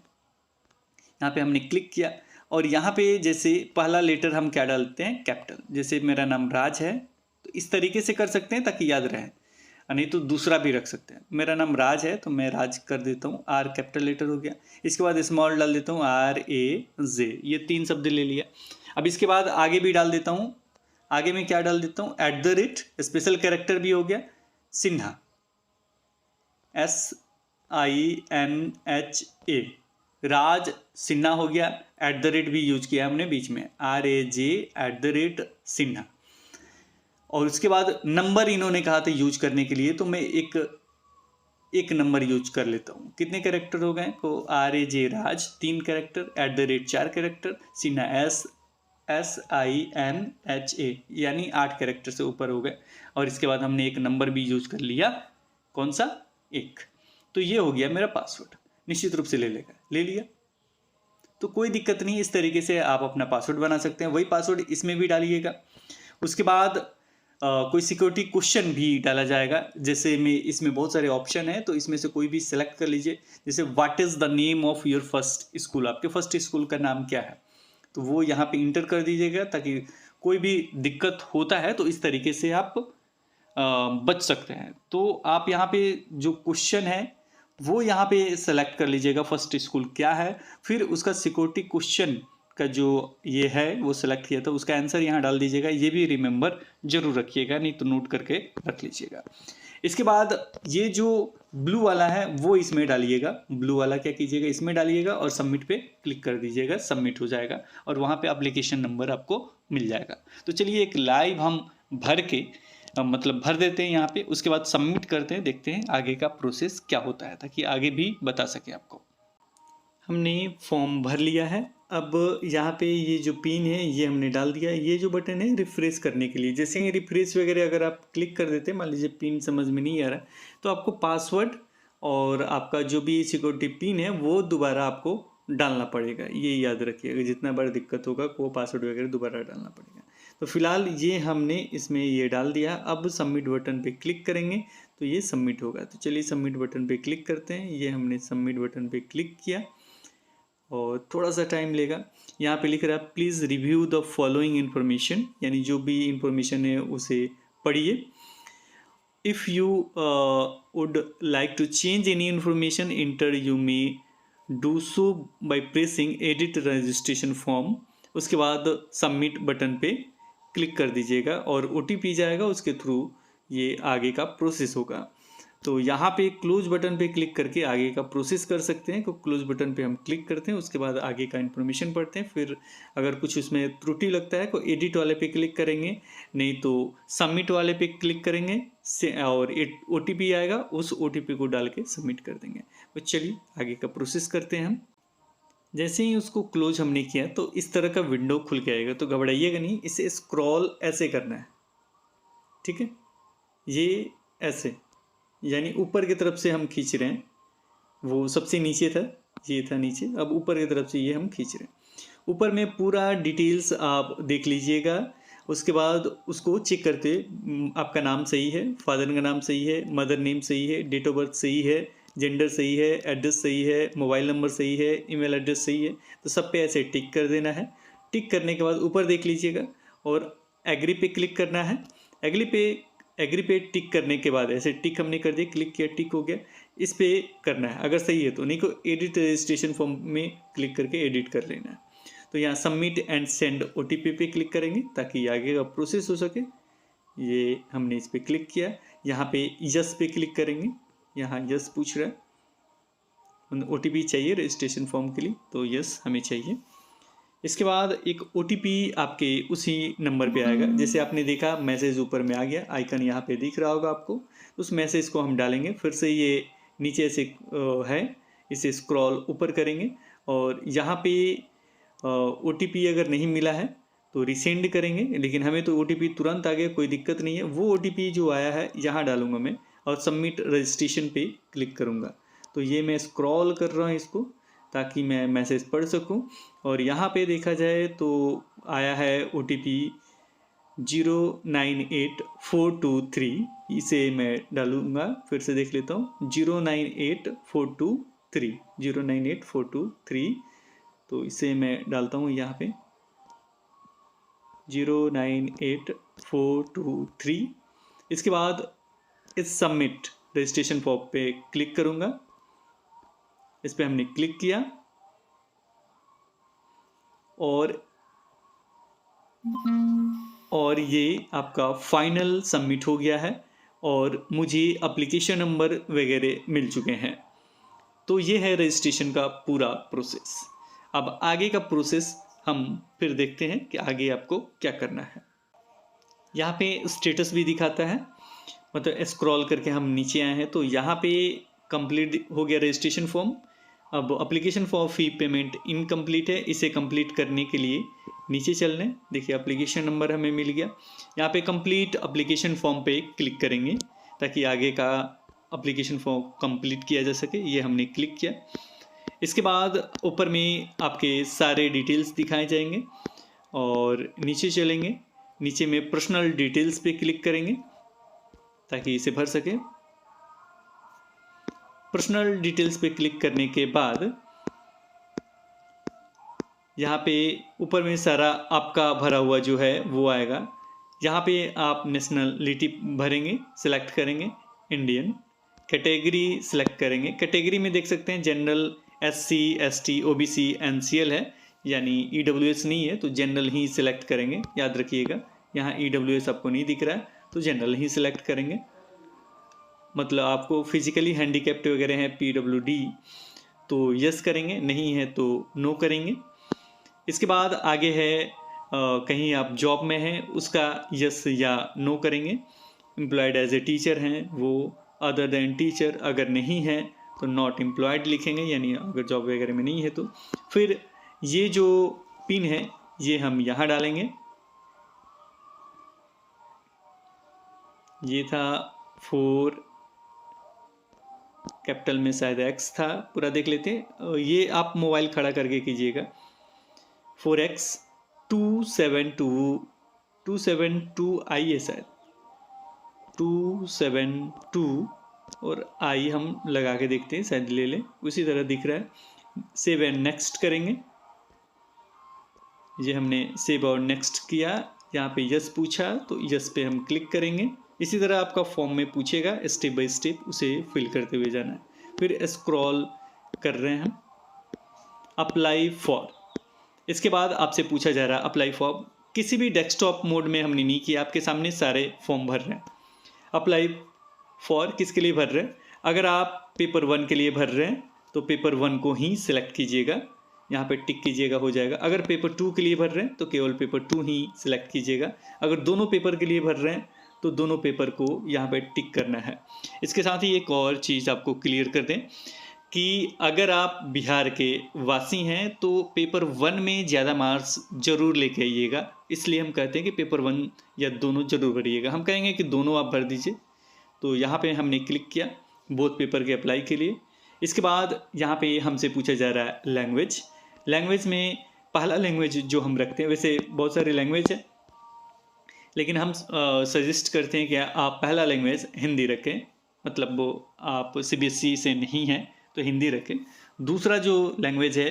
यहाँ पे हमने क्लिक किया और यहाँ पे जैसे पहला लेटर हम क्या डालते हैं, कैपिटल। जैसे मेरा नाम राज है तो इस तरीके से कर सकते हैं ताकि याद रहे, नहीं तो दूसरा भी रख सकते हैं। मेरा नाम राज है तो मैं राज कर देता हूँ, R कैपिटल लेटर हो गया। इसके बाद स्मॉल डाल देता हूँ RAJ, ये 3 शब्द ले लिया। अब इसके बाद आगे भी डाल देता हूँ, आगे में क्या डाल देता हूँ, @ स्पेशल कैरेक्टर भी हो गया, सिन्हा SINHA, राज सिन्हा हो गया। @ भी यूज किया हमने बीच में, RAJ @ सिन्हा। और उसके बाद नंबर इन्होंने कहा था यूज करने के लिए, तो मैं एक नंबर यूज कर लेता हूँ। कितने कैरेक्टर हो गए, को RAJ राज 3 कैरेक्टर, @ 4 कैरेक्टर, सिन्हा SINHA, यानी 8 कैरेक्टर से ऊपर हो गए। और इसके बाद हमने एक नंबर भी यूज कर लिया, कौन सा, 1। तो ये हो गया मेरा पासवर्ड। निश्चित रूप से ले लेगा, ले लिया तो कोई दिक्कत नहीं। इस तरीके से आप अपना पासवर्ड बना सकते हैं। वही पासवर्ड इसमें भी डालिएगा। उसके बाद कोई सिक्योरिटी क्वेश्चन भी डाला जाएगा। जैसे में इसमें बहुत सारे ऑप्शन है, तो इसमें से कोई भी सिलेक्ट कर लीजिए। जैसे what is the name of your first school, आपके फर्स्ट स्कूल का नाम क्या है, तो वो यहाँ पे इंटर कर दीजिएगा, ताकि कोई भी दिक्कत होता है तो इस तरीके से आप बच सकते हैं। तो आप यहाँ पे जो क्वेश्चन है वो यहाँ पे सेलेक्ट कर लीजिएगा, फर्स्ट स्कूल क्या है, फिर उसका सिक्योरिटी क्वेश्चन का जो ये है वो सेलेक्ट किया था, उसका आंसर यहाँ डाल दीजिएगा। ये भी रिमेंबर जरूर रखिएगा, नहीं तो नोट करके रख लीजिएगा। इसके बाद ये जो ब्लू वाला है वो इसमें डालिएगा। ब्लू वाला क्या कीजिएगा, इसमें डालिएगा और सबमिट पे क्लिक कर दीजिएगा, सबमिट हो जाएगा और वहाँ पे एप्लीकेशन नंबर आपको मिल जाएगा। तो चलिए एक लाइव हम भर के मतलब भर देते हैं यहाँ पे, उसके बाद सबमिट करते हैं, देखते हैं आगे का प्रोसेस क्या होता है, ताकि आगे भी बता सके आपको। हमने फॉर्म भर लिया है अब यहाँ पे ये जो पिन है ये हमने डाल दिया। ये जो बटन है रिफ्रेश करने के लिए, जैसे ही रिफ्रेश वगैरह अगर आप क्लिक कर देते हैं, मान लीजिए पिन समझ में नहीं आ रहा तो आपको पासवर्ड और आपका जो भी सिक्योरिटी पिन है वो दोबारा आपको डालना पड़ेगा। ये याद रखिएगा, जितना बड़ा दिक्कत होगा वो पासवर्ड वगैरह दोबारा डालना पड़ेगा। तो फिलहाल ये हमने इसमें ये डाल दिया। अब सबमिट बटन पे क्लिक करेंगे तो ये सबमिट होगा। तो चलिए सबमिट बटन पे क्लिक करते हैं। ये हमने सबमिट बटन पे क्लिक किया और थोड़ा सा टाइम लेगा। यहाँ पे लिख रहा है please review the following information, यानी जो भी इंफॉर्मेशन है उसे पढ़िए। If you would like to change any information enter you may do so by pressing edit registration form. उसके बाद सबमिट बटन पे क्लिक कर दीजिएगा और OTP जाएगा, उसके थ्रू ये आगे का प्रोसेस होगा। तो यहाँ पे क्लोज बटन पे क्लिक करके आगे का प्रोसेस कर सकते हैं। तो क्लोज बटन पे हम क्लिक करते हैं, उसके बाद आगे का इन्फॉर्मेशन पढ़ते हैं। फिर अगर कुछ उसमें त्रुटि लगता है तो एडिट वाले पे क्लिक करेंगे, नहीं तो सबमिट वाले पे क्लिक करेंगे और OTP आएगा, उस OTP को डाल के सबमिट कर देंगे। तो चलिए आगे का प्रोसेस करते हैं हम। जैसे ही उसको क्लोज हमने किया तो इस तरह का विंडो खुल के आएगा। तो घबराइएगा नहीं, इसे स्क्रॉल ऐसे करना है, ठीक है। ये ऐसे यानी ऊपर की तरफ से हम खींच रहे हैं। वो सबसे नीचे था, ये था नीचे, अब ऊपर की तरफ से ये हम खींच रहे हैं। ऊपर में पूरा डिटेल्स आप देख लीजिएगा। उसके बाद उसको चेक करते आपका नाम सही है, फादर का नाम सही है, मदर नेम सही है, डेट ऑफ बर्थ सही है, जेंडर सही है, एड्रेस सही है, मोबाइल नंबर सही है, ईमेल एड्रेस सही है। तो सब पे ऐसे टिक कर देना है। टिक करने के बाद ऊपर देख लीजिएगा और एग्री पे क्लिक करना है। एग्री पे टिक करने के बाद ऐसे टिक हमने कर दिया, क्लिक किया, टिक हो गया। इस पे करना है अगर सही है तो, नहीं को एडिट रजिस्ट्रेशन फॉर्म में क्लिक करके एडिट कर लेना है। तो यहाँ सबमिट एंड सेंड OTP पे क्लिक करेंगे ताकि आगे का प्रोसेस हो सके। ये हमने इस पर क्लिक किया। यहाँ पे यस पे क्लिक करेंगे। यहाँ यस पूछ रहा है, OTP चाहिए रजिस्ट्रेशन फॉर्म के लिए, तो यस हमें चाहिए। इसके बाद एक OTP आपके उसी नंबर पे आएगा। जैसे आपने देखा मैसेज ऊपर में आ गया, आइकन यहाँ पे दिख रहा होगा आपको। उस मैसेज को हम डालेंगे। फिर से ये नीचे से है, इसे स्क्रॉल ऊपर करेंगे और यहाँ पे OTP अगर नहीं मिला है तो रिसेंड करेंगे। लेकिन हमें तो OTP तुरंत आ गया, कोई दिक्कत नहीं है। वो OTP जो आया है यहाँ डालूंगा मैं और सबमिट रजिस्ट्रेशन पे क्लिक करूँगा। तो ये मैं स्क्रॉल कर रहा हूँ इसको ताकि मैं मैसेज पढ़ सकूं। और यहाँ पे देखा जाए तो आया है OTP 098423। इसे मैं डालूंगा, फिर से देख लेता हूँ, 098423, 098423। तो इसे मैं डालता हूँ यहाँ पे 098423। इसके बाद इस सबमिट रजिस्ट्रेशन फॉर्म पे क्लिक करूँगा। इस पे हमने क्लिक किया और ये आपका फाइनल सबमिट हो गया है और मुझे एप्लीकेशन नंबर वगैरह मिल चुके हैं। तो ये है रजिस्ट्रेशन का पूरा प्रोसेस। अब आगे का प्रोसेस हम फिर देखते हैं कि आगे आपको क्या करना है। यहाँ पे स्टेटस भी दिखाता है, मतलब स्क्रॉल करके हम नीचे आए हैं तो यहाँ पे कंप्लीट हो गया रजिस्ट्रेशन फॉर्म। अब application for fee payment incomplete है, इसे कंप्लीट करने के लिए नीचे चल रहे हैं। देखिए एप्लीकेशन नंबर हमें मिल गया। यहाँ पे कंप्लीट एप्लीकेशन फॉर्म पे क्लिक करेंगे ताकि आगे का एप्लीकेशन फॉर्म कंप्लीट किया जा सके। ये हमने क्लिक किया। इसके बाद ऊपर में आपके सारे डिटेल्स दिखाए जाएंगे और नीचे चलेंगे। नीचे में पर्सनल डिटेल्स पे क्लिक करेंगे ताकि इसे भर सके। पर्सनल डिटेल्स पे क्लिक करने के बाद यहाँ पे ऊपर में सारा आपका भरा हुआ जो है वो आएगा। यहाँ पे आप नेशनलिटी भरेंगे, सिलेक्ट करेंगे इंडियन। कैटेगरी सिलेक्ट करेंगे। कैटेगरी में देख सकते हैं general, SC, ST, OBC, NCL है, यानी EWS नहीं है तो जनरल ही सिलेक्ट करेंगे। याद रखिएगा, यहाँ EWS आपको नहीं दिख रहा है तो जनरल ही सिलेक्ट करेंगे। मतलब आपको फिजिकली हैंडीकैप्ड वगैरह हैं PWD तो यस करेंगे, नहीं है तो नो करेंगे। इसके बाद आगे है कहीं आप जॉब में हैं उसका यस या नो करेंगे। एम्प्लॉयड एज ए टीचर हैं वो अदर देन टीचर, अगर नहीं है तो नॉट एम्प्लॉयड लिखेंगे, यानी अगर जॉब वगैरह में नहीं है तो। फिर ये जो पिन है ये हम यहाँ डालेंगे। ये था 4, कैपिटल में शायद X था, पूरा देख लेते हैं। ये आप मोबाइल खड़ा करके कीजिएगा। 4X 272 I है शायद, 272 और I हम लगा के देखते हैं, शायद ले लें, उसी तरह दिख रहा है। सेव एंड नेक्स्ट करेंगे। ये हमने सेव और नेक्स्ट किया। यहाँ पे यस पूछा तो यस पे हम क्लिक करेंगे। इसी तरह आपका फॉर्म में पूछेगा, स्टेप बाय स्टेप उसे फिल करते हुए जाना है। फिर स्क्रॉल कर रहे हैं हम, अप्लाई फॉर। इसके बाद आपसे पूछा जा रहा है अप्लाई फॉर। किसी भी डेस्कटॉप मोड में हमने नहीं किया, आपके सामने सारे फॉर्म भर रहे हैं। अप्लाई फॉर किसके लिए भर रहे हैं? अगर आप पेपर 1 के लिए भर रहे हैं तो पेपर 1 को ही सिलेक्ट कीजिएगा, यहाँ पे टिक कीजिएगा, हो जाएगा। अगर पेपर 2 के लिए भर रहे हैं तो केवल पेपर 2 ही सिलेक्ट कीजिएगा। अगर दोनों पेपर के लिए भर रहे हैं तो दोनों पेपर को यहाँ पे टिक करना है। इसके साथ ही एक और चीज़ आपको क्लियर कर दें कि अगर आप बिहार के वासी हैं तो पेपर 1 में ज़्यादा मार्क्स जरूर लेके आइएगा। इसलिए हम कहते हैं कि पेपर 1 या दोनों जरूर भरिएगा। हम कहेंगे कि दोनों आप भर दीजिए। तो यहाँ पे हमने क्लिक किया बोथ पेपर के अप्लाई के लिए। इसके बाद यहाँ पे हमसे पूछा जा रहा है लैंग्वेज। लैंग्वेज में पहला लैंग्वेज जो हम रखते हैं, वैसे बहुत सारे लैंग्वेज है लेकिन हम सजेस्ट करते हैं कि आप पहला लैंग्वेज हिंदी रखें, मतलब वो आप CBSE से नहीं हैं तो हिंदी रखें। दूसरा जो लैंग्वेज है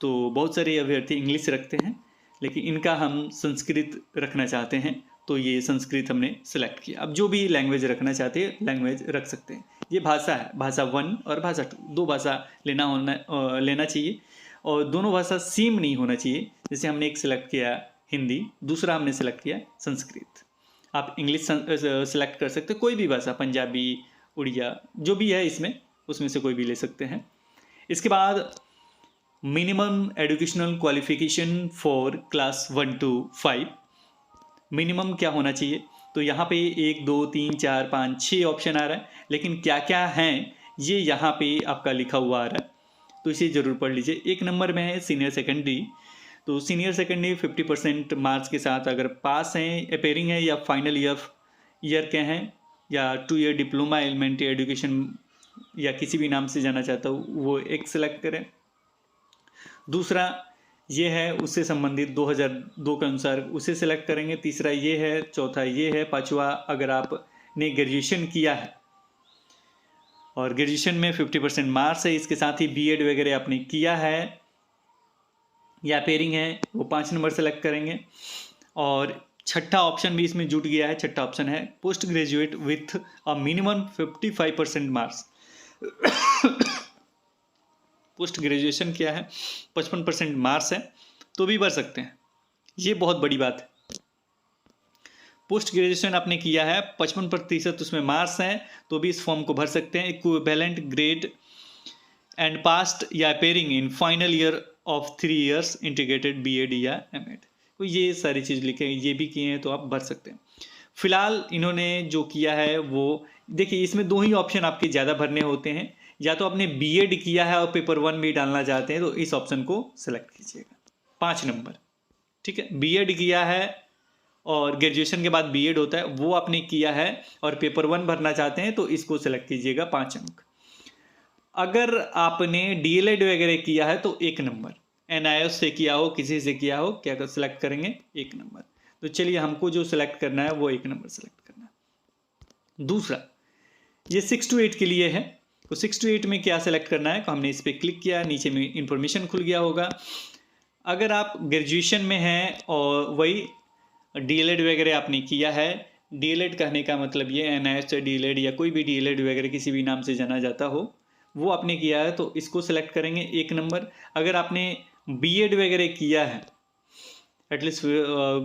तो बहुत सारे अभ्यर्थी इंग्लिश रखते हैं, लेकिन इनका हम संस्कृत रखना चाहते हैं तो ये संस्कृत हमने सेलेक्ट किया। अब जो भी लैंग्वेज रखना चाहते हैं लैंग्वेज रख सकते हैं। ये भाषा है, भाषा 1 और भाषा 2, 2 भाषा लेना चाहिए और दोनों भाषा सेम नहीं होना चाहिए। जैसे हमने एक सिलेक्ट किया हिंदी, दूसरा हमने सेलेक्ट किया संस्कृत। आप इंग्लिश सेलेक्ट कर सकते हैं, कोई भी भाषा, पंजाबी, उड़िया, जो भी है इसमें, उसमें से कोई भी ले सकते हैं। इसके बाद minimum educational qualification for class 1 to 5। Minimum क्या होना चाहिए? तो यहाँ पे 1 2 3 4 5 6 ऑप्शन आ रहा है, लेकिन क्या क्या हैं ये यहाँ पे आपका लिखा हुआ आ रहा है, तो इसे ज़रूर पढ़ लीजिए। 1 नंबर में है सीनियर सेकेंडरी। तो सीनियर सेकेंडरी 50% मार्क्स के साथ अगर पास हैं, अपेयरिंग है या फाइनल ईयर के हैं या 2 ईयर डिप्लोमा एलिमेंट्री एजुकेशन या किसी भी नाम से जाना चाहता हूँ वो एक सेलेक्ट करें। दूसरा ये है उससे संबंधित 2002 के अनुसार उसे सेलेक्ट करेंगे। तीसरा ये है, चौथा ये है, पांचवा अगर आपने ग्रेजुएशन किया है और ग्रेजुएशन में 50% मार्क्स है, इसके साथ ही बीएड वगैरह आपने किया है या पेयरिंग है, वो 5 नंबर सेलेक्ट करेंगे। और छठा ऑप्शन भी इसमें जुट गया है, छठा ऑप्शन है post graduate with a minimum 55% marks. Post graduation किया है, 55% मार्क्स है तो भी भर सकते हैं, ये बहुत बड़ी बात है। पोस्ट ग्रेजुएशन आपने किया है, 55% उसमें मार्क्स हैं तो भी इस फॉर्म को भर सकते हैं। इक्विवेलेंट ग्रेड एंड पास्ट या appearing in final year of 3 years integrated BEd या एमएड, तो ये सारी चीज़ लिखे, ये भी किए हैं तो आप भर सकते हैं। फिलहाल इन्होंने जो किया है वो देखिए, इसमें 2 ही ऑप्शन आपके ज़्यादा भरने होते हैं, या तो आपने बीएड किया है और पेपर 1 भी डालना चाहते हैं तो इस ऑप्शन को सेलेक्ट कीजिएगा, 5 नंबर, ठीक है। बीएड किया है और ग्रेजुएशन के बाद बीएड होता है, वो आपने किया है और पेपर 1 भरना चाहते हैं तो इसको सेलेक्ट कीजिएगा, 5 अंक। अगर आपने डीएलएड वगैरह किया है तो 1 नंबर, एनआईएस से किया हो, किसी से किया हो, क्या सेलेक्ट करेंगे? 1 नंबर। तो चलिए हमको जो सेलेक्ट करना है वो 1 नंबर सेलेक्ट करना है। दूसरा ये 6 to 8 के लिए है, तो 6 to 8 में क्या सेलेक्ट करना है? तो हमने इस पर क्लिक किया, नीचे में इंफॉर्मेशन खुल गया होगा। अगर आप ग्रेजुएशन में हैं और वही डीएलएड वगैरह आपने किया है, डीएलएड कहने का मतलब ये एनआईएस से डीएलएड या कोई भी डीएलएड वगैरह किसी भी नाम से जाना जाता हो, वो आपने किया है तो इसको सेलेक्ट करेंगे, 1 नंबर। अगर आपने बीएड वगैरह किया है, at least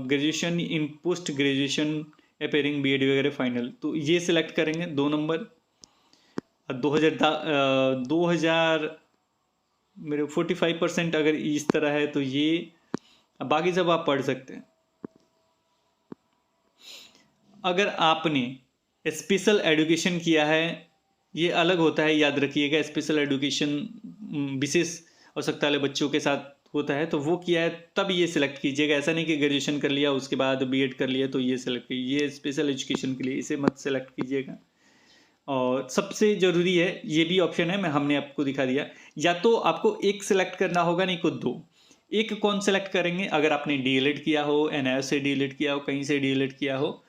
graduation in post graduation appearing BEd वगैरह फाइनल, तो ये सिलेक्ट करेंगे, 2 नंबर। 2000 मेरे 45% अगर इस तरह है तो ये, बाकी सब आप पढ़ सकते हैं। अगर आपने स्पेशल एजुकेशन किया है, ये अलग होता है, याद रखिएगा। स्पेशल एजुकेशन विशेष आवश्यकता वाले बच्चों के साथ होता है तो वो किया है तब ये सिलेक्ट कीजिएगा। ऐसा नहीं कि ग्रेजुएशन कर लिया उसके बाद बीएड कर लिया तो ये सिलेक्ट कीजिए, ये स्पेशल एजुकेशन के लिए, इसे मत सेलेक्ट कीजिएगा। और सबसे ज़रूरी है, ये भी ऑप्शन है, हमने आपको दिखा दिया, या तो आपको एक सिलेक्ट करना होगा, नहीं को दो। एक कौन सेलेक्ट करेंगे? अगर आपने डीएलएड किया हो, एनआईओ से डीएलएड किया हो, कहीं से डीएलएड किया हो,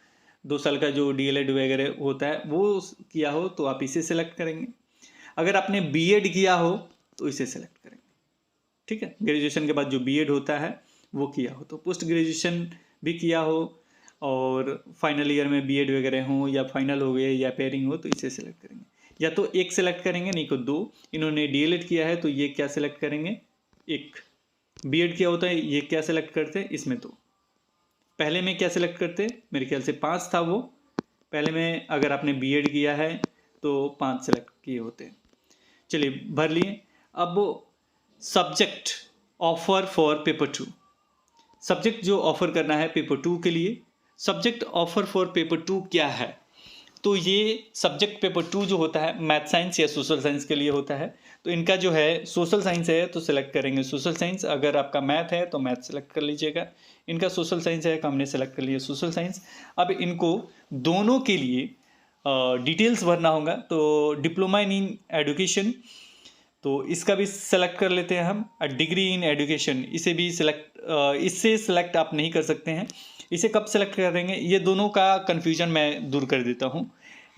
2 साल का जो डीएलएड वगैरह होता है वो किया हो तो आप इसे सेलेक्ट करेंगे। अगर आपने बीएड किया हो तो इसे सेलेक्ट करेंगे, ठीक है। ग्रेजुएशन के बाद जो बीएड होता है वो किया हो, तो पोस्ट ग्रेजुएशन भी किया हो और फाइनल ईयर में बीएड वगैरह हो या फाइनल हो गए या पेयरिंग हो तो इसे सेलेक्ट करेंगे। या तो एक सेलेक्ट करेंगे, नहीं को दो। इन्होंने डीएलएड किया है तो ये क्या सेलेक्ट करेंगे? एक। बीएड किया होता है ये क्या सेलेक्ट करते हैं? इसमें तो पहले में क्या सेलेक्ट करते? मेरे ख्याल से 5 था वो पहले में। अगर आपने बीएड किया है तो 5 सेलेक्ट किए होते हैं। चलिए भर लिए। अब subject offer for paper 2, subject जो ऑफर करना है पेपर 2 के लिए, सब्जेक्ट ऑफर फॉर पेपर 2 क्या है? तो ये सब्जेक्ट पेपर 2 जो होता है मैथ साइंस या सोशल साइंस के लिए होता है। तो इनका जो है सोशल साइंस है तो सेलेक्ट करेंगे सोशल साइंस। अगर आपका मैथ है तो मैथ सेलेक्ट कर लीजिएगा। इनका सोशल साइंस है, हमने सेलेक्ट कर लिया सोशल साइंस। अब इनको दोनों के लिए डिटेल्स भरना होगा। तो डिप्लोमा इन एजुकेशन, तो इसका भी सेलेक्ट कर लेते हैं हम। डिग्री इन एजुकेशन, इसे भी सेलेक्ट, इससे सेलेक्ट आप नहीं कर सकते हैं। इसे कब सेलेक्ट करेंगे? ये दोनों का कन्फ्यूजन मैं दूर कर देता हूँ।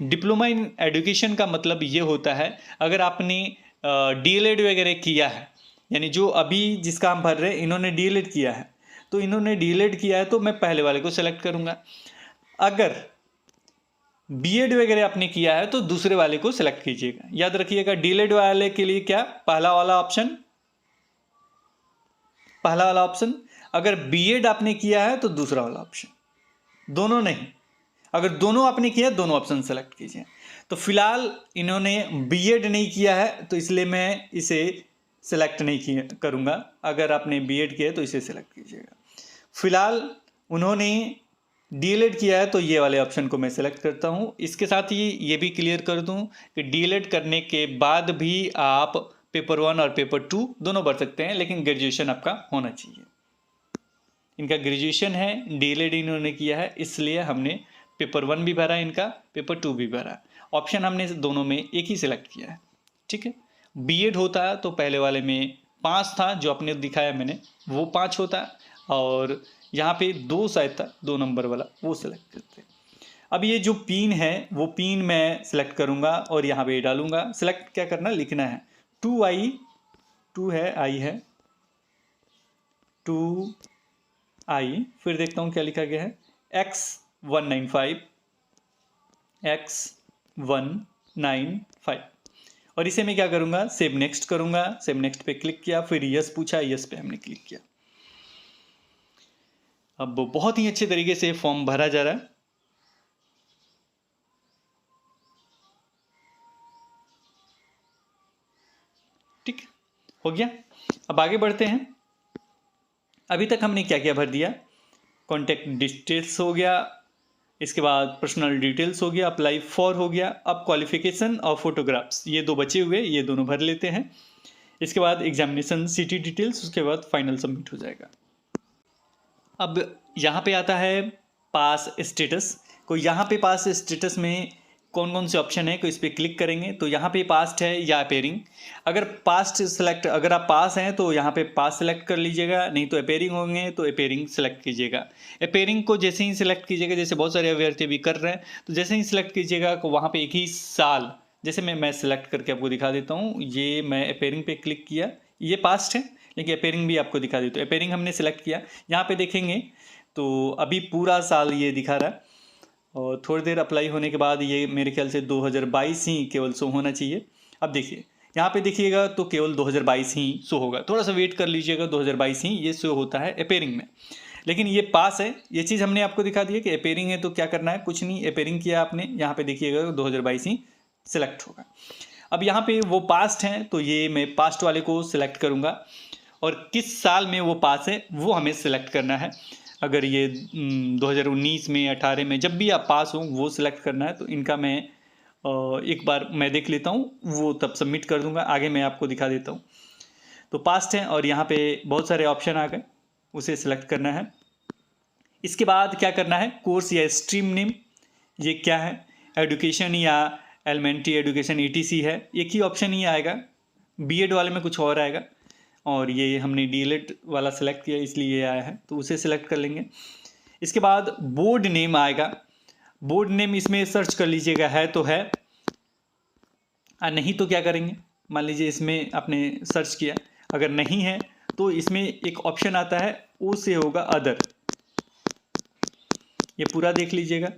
डिप्लोमा इन एजुकेशन का मतलब ये होता है अगर आपने डीएलएड वगैरह किया है, यानी जो अभी जिसका हम भर रहे हैं इन्होंने डीएलएड किया है, तो इन्होंने डीएलएड किया है तो मैं पहले वाले को सेलेक्ट करूँगा। अगर बीएड वगैरह आपने किया है तो दूसरे वाले को सिलेक्ट कीजिएगा। याद रखिएगा डीएलएड वाले के लिए क्या? पहला वाला ऑप्शन, पहला वाला ऑप्शन। अगर बीएड आपने किया है तो दूसरा वाला ऑप्शन, दोनों नहीं। अगर दोनों आपने किया दोनों ऑप्शन सेलेक्ट कीजिए। तो फिलहाल इन्होंने बीएड नहीं किया है तो इसलिए मैं इसे सेलेक्ट नहीं करूँगा। अगर आपने बीएड किया है तो इसे सेलेक्ट कीजिएगा। फिलहाल उन्होंने डीएलएड किया है तो ये वाले ऑप्शन को मैं सेलेक्ट करता हूँ। इसके साथ ही ये भी क्लियर कर दूँ कि डीएलएड करने के बाद भी आप पेपर 1 और पेपर 2 दोनों भर सकते हैं, लेकिन ग्रेजुएशन आपका होना चाहिए। इनका ग्रेजुएशन है, डीएलएड इन्होंने किया है, इसलिए हमने पेपर 1 भी भरा, इनका पेपर 2 भी भरा। ऑप्शन हमने दोनों में एक ही सिलेक्ट किया है, ठीक है। बीएड होता तो पहले वाले में 5 था, जो आपने दिखाया मैंने वो 5 होता, और यहाँ पे 2 शायद था, 2 नंबर वाला, वो सिलेक्ट करते हैं। अब ये जो पिन है वो पिन मैं सिलेक्ट करूँगा और यहाँ पे डालूँगा। सिलेक्ट क्या करना, लिखना है 2i, 2 है, i है 2i। फिर देखता हूँ क्या लिखा गया है, x195, x195। और इसे मैं क्या करूँगा, सेव नेक्स्ट करूँगा। सेव नेक्स्ट पे क्लिक किया, फिर यस पूछा, यस पे हमने क्लिक किया। अब बहुत ही अच्छे तरीके से फॉर्म भरा जा रहा है। ठीक हो गया। अब आगे बढ़ते हैं। अभी तक हमने क्या क्या भर दिया, कॉन्टैक्ट डिटेल्स हो गया, इसके बाद पर्सनल डिटेल्स हो गया, अप्लाई फॉर हो गया। अब क्वालिफिकेशन और फोटोग्राफ्स, ये 2 बचे हुए, ये दोनों भर लेते हैं। इसके बाद एग्जामिनेशन सिटी डिटेल्स, उसके बाद फाइनल सबमिट हो जाएगा। अब यहाँ पे आता है पास स्टेटस। को यहाँ पे पास स्टेटस में कौन कौन से ऑप्शन है, को इस पर क्लिक करेंगे तो यहाँ पे पास्ट है या अपेयरिंग। अगर पास्ट सेलेक्ट, अगर आप पास हैं तो यहाँ पे पास सेलेक्ट कर लीजिएगा, नहीं तो अपेयरिंग होंगे तो अपेयरिंग सेलेक्ट कीजिएगा। अपेयरिंग को जैसे ही सिलेक्ट कीजिएगा, जैसे बहुत सारे अभ्यर्थी भी कर रहे हैं, तो जैसे ही सिलेक्ट कीजिएगा तो वहाँ पे एक ही साल, जैसे मैं सेलेक्ट करके आपको दिखा देता हूँ। ये मैं अपेयरिंग पे क्लिक किया, ये पास्ट है, लेकिन अपेयरिंग भी आपको दिखा देता हूँ। अपेयरिंग हमने सेलेक्ट किया, यहाँ पे देखेंगे तो अभी पूरा साल ये दिखा रहा है, और थोड़ी देर अप्लाई होने के बाद ये मेरे ख्याल से 2022 ही केवल शो होना चाहिए। अब देखिए यहाँ पे देखिएगा तो केवल 2022 ही शो होगा, थोड़ा सा वेट कर लीजिएगा, 2022 ही ये शो होता है अपेयरिंग में। लेकिन ये पास है, ये चीज़ हमने आपको दिखा दी है कि अपेयरिंग है तो क्या करना है, कुछ नहीं, अपेयरिंग किया आपने, यहाँ पे देखिएगा 2022 ही सिलेक्ट होगा। अब यहाँ पे वो पास्ट हैं तो ये मैं पास्ट वाले को सिलेक्ट करूँगा, और किस साल में वो पास है वो हमें सिलेक्ट करना है। अगर ये 2019 में, 18 में, जब भी आप पास हो वो सिलेक्ट करना है। तो इनका मैं एक बार मैं देख लेता हूँ, वो तब सबमिट कर दूंगा। आगे मैं आपको दिखा देता हूँ। तो पास्ट है और यहाँ पे बहुत सारे ऑप्शन आ गए, उसे सिलेक्ट करना है। इसके बाद क्या करना है, कोर्स या स्ट्रीम नेम ये क्या है, एजुकेशन या एलिमेंट्री एजुकेशन ETC है, एक ही ऑप्शन ही आएगा, बीएड वाले में कुछ और आएगा, और ये हमने डीएलएड वाला सेलेक्ट किया इसलिए ये आया है, तो उसे सिलेक्ट कर लेंगे। इसके बाद बोर्ड नेम आएगा, बोर्ड नेम इसमें सर्च कर लीजिएगा, है तो है, नहीं तो क्या करेंगे, मान लीजिए इसमें आपने सर्च किया, अगर नहीं है तो इसमें एक ऑप्शन आता है, ओ से होगा अदर, ये पूरा देख लीजिएगा,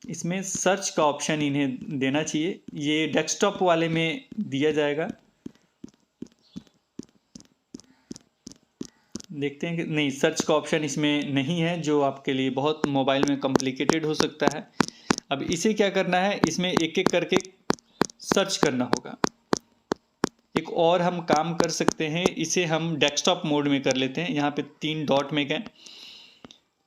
इसमें सर्च का ऑप्शन इन्हें देना चाहिए, ये डेस्कटॉप वाले में दिया जाएगा, देखते हैं कि नहीं, सर्च का ऑप्शन इसमें नहीं है, जो आपके लिए बहुत मोबाइल में कॉम्प्लिकेटेड हो सकता है। अब इसे क्या करना है, इसमें एक एक करके सर्च करना होगा। एक और हम काम कर सकते हैं, इसे हम डेस्कटॉप मोड में कर लेते हैं, यहाँ पे 3 डॉट में गए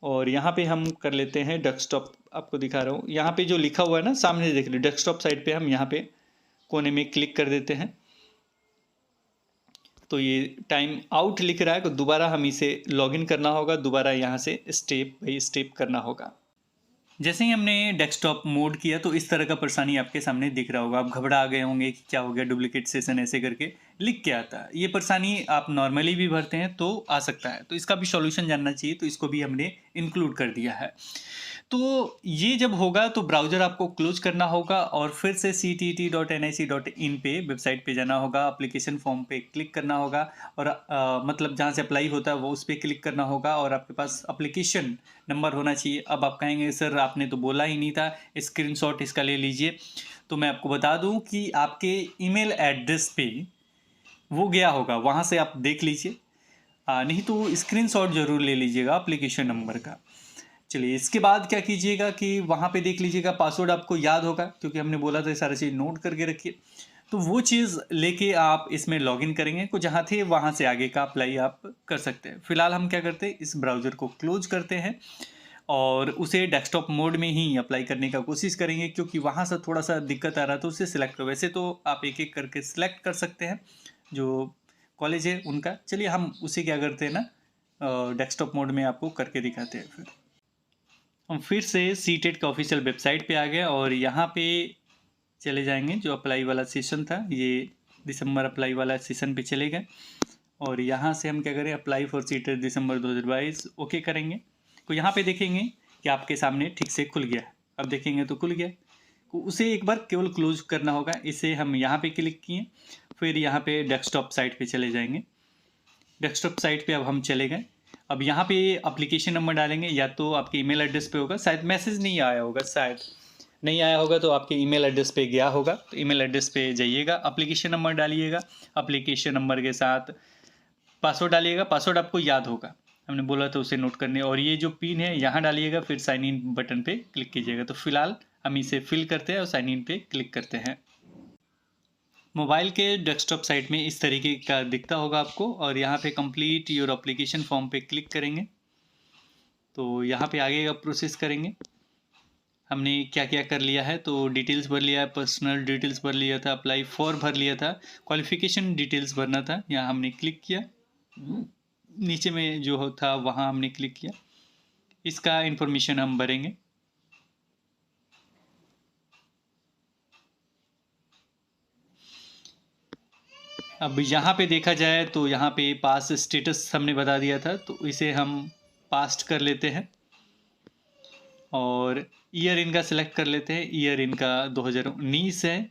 और यहाँ पे हम कर लेते हैं डेस्कटॉप, आपको दिखा रहा हूँ, यहाँ पे जो लिखा हुआ है ना सामने देख लो डेस्कटॉप साइड पे, हम यहाँ पे कोने में क्लिक कर देते हैं, तो ये टाइम आउट लिख रहा है, तो दोबारा हम इसे लॉगिन करना होगा, दोबारा यहाँ से स्टेप बाई स्टेप करना होगा। जैसे ही हमने डेस्कटॉप मोड किया तो इस तरह का परेशानी आपके सामने दिख रहा होगा, आप घबरा गए होंगे कि क्या हो गया, डुप्लीकेट सेशन ऐसे करके लिख के आता है। ये परेशानी आप नॉर्मली भी भरते हैं तो आ सकता है, तो इसका भी सॉल्यूशन जानना चाहिए, तो इसको भी हमने इंक्लूड कर दिया है। तो ये जब होगा तो ब्राउज़र आपको क्लोज करना होगा और फिर से ctt.nic.in पे वेबसाइट पे जाना होगा, एप्लीकेशन फॉर्म पे क्लिक करना होगा और मतलब जहाँ से अप्लाई होता है वो उस पर क्लिक करना होगा और आपके पास एप्लीकेशन नंबर होना चाहिए। अब आप कहेंगे सर आपने तो बोला ही नहीं था, स्क्रीनशॉट इसका ले लीजिए, तो मैं आपको बता दूं कि आपके ईमेल एड्रेस पे वो गया होगा, वहाँ से आप देख लीजिए, नहीं तो स्क्रीनशॉट जरूर ले लीजिएगा एप्लीकेशन नंबर का। चलिए इसके बाद क्या कीजिएगा कि वहाँ पे देख लीजिएगा, पासवर्ड आपको याद होगा क्योंकि हमने बोला था सारी चीज़ नोट करके रखिए, तो वो चीज़ लेके आप इसमें लॉगिन करेंगे, को जहाँ थे वहाँ से आगे का अप्लाई आप कर सकते हैं। फिलहाल हम क्या करते हैं, इस ब्राउज़र को क्लोज करते हैं और उसे डेस्कटॉप मोड में ही अप्लाई करने का कोशिश करेंगे, क्योंकि वहाँ से थोड़ा सा दिक्कत आ रहा था, उसे सिलेक्ट करो। वैसे तो आप एक एक करके सिलेक्ट कर सकते हैं जो कॉलेज है उनका। चलिए हम उसे क्या करते हैं ना, डेस्कटॉप मोड में आपको करके दिखाते हैं। फिर हम फिर से सीटेट का ऑफिशियल वेबसाइट पे आ गए और यहाँ पे चले जाएंगे, जो अप्लाई वाला सेशन था, ये दिसंबर अप्लाई वाला सेशन पे चले गए और यहाँ से हम क्या करें, apply for CTET December 2022 okay करेंगे। तो यहाँ पे देखेंगे कि आपके सामने ठीक से खुल गया, अब देखेंगे तो खुल गया, तो उसे एक बार केवल क्लोज करना होगा। इसे हम यहाँ पे क्लिक किए, फिर यहाँ पे डेस्कटॉप साइट पे चले जाएंगे। डेस्कटॉप साइट पे अब हम चले गए, अब यहाँ पे एप्लीकेशन नंबर डालेंगे, या तो आपके ईमेल एड्रेस पे होगा, शायद मैसेज नहीं आया होगा, शायद नहीं आया होगा तो आपके ईमेल एड्रेस पे गया होगा, तो ईमेल एड्रेस पे जाइएगा, एप्लीकेशन नंबर डालिएगा, एप्लीकेशन नंबर के साथ पासवर्ड डालिएगा, पासवर्ड आपको याद होगा, हमने बोला था उसे नोट करने, और ये जो पिन है यहाँ डालिएगा, फिर साइन इन बटन पे क्लिक कीजिएगा। तो फिलहाल हम इसे फिल करते हैं और साइन इन पे क्लिक करते हैं। मोबाइल के डेस्कटॉप साइट में इस तरीके का दिखता होगा आपको, और यहाँ पे कंप्लीट योर एप्लीकेशन फॉर्म पे क्लिक करेंगे तो यहाँ पे आगे का प्रोसेस करेंगे। हमने क्या क्या कर लिया है, तो डिटेल्स भर लिया है, पर्सनल डिटेल्स भर लिया था, अप्लाई फॉर भर लिया था, क्वालिफिकेशन डिटेल्स भरना था, यहाँ हमने क्लिक किया, नीचे में जो था वहाँ हमने क्लिक किया, इसका इंफॉर्मेशन हम भरेंगे। अब यहाँ पे देखा जाए तो यहाँ पे पास स्टेटस हमने बता दिया था, तो इसे हम पास्ट कर लेते हैं और ईयर इनका सेलेक्ट कर लेते हैं, ईयर इनका 2019 है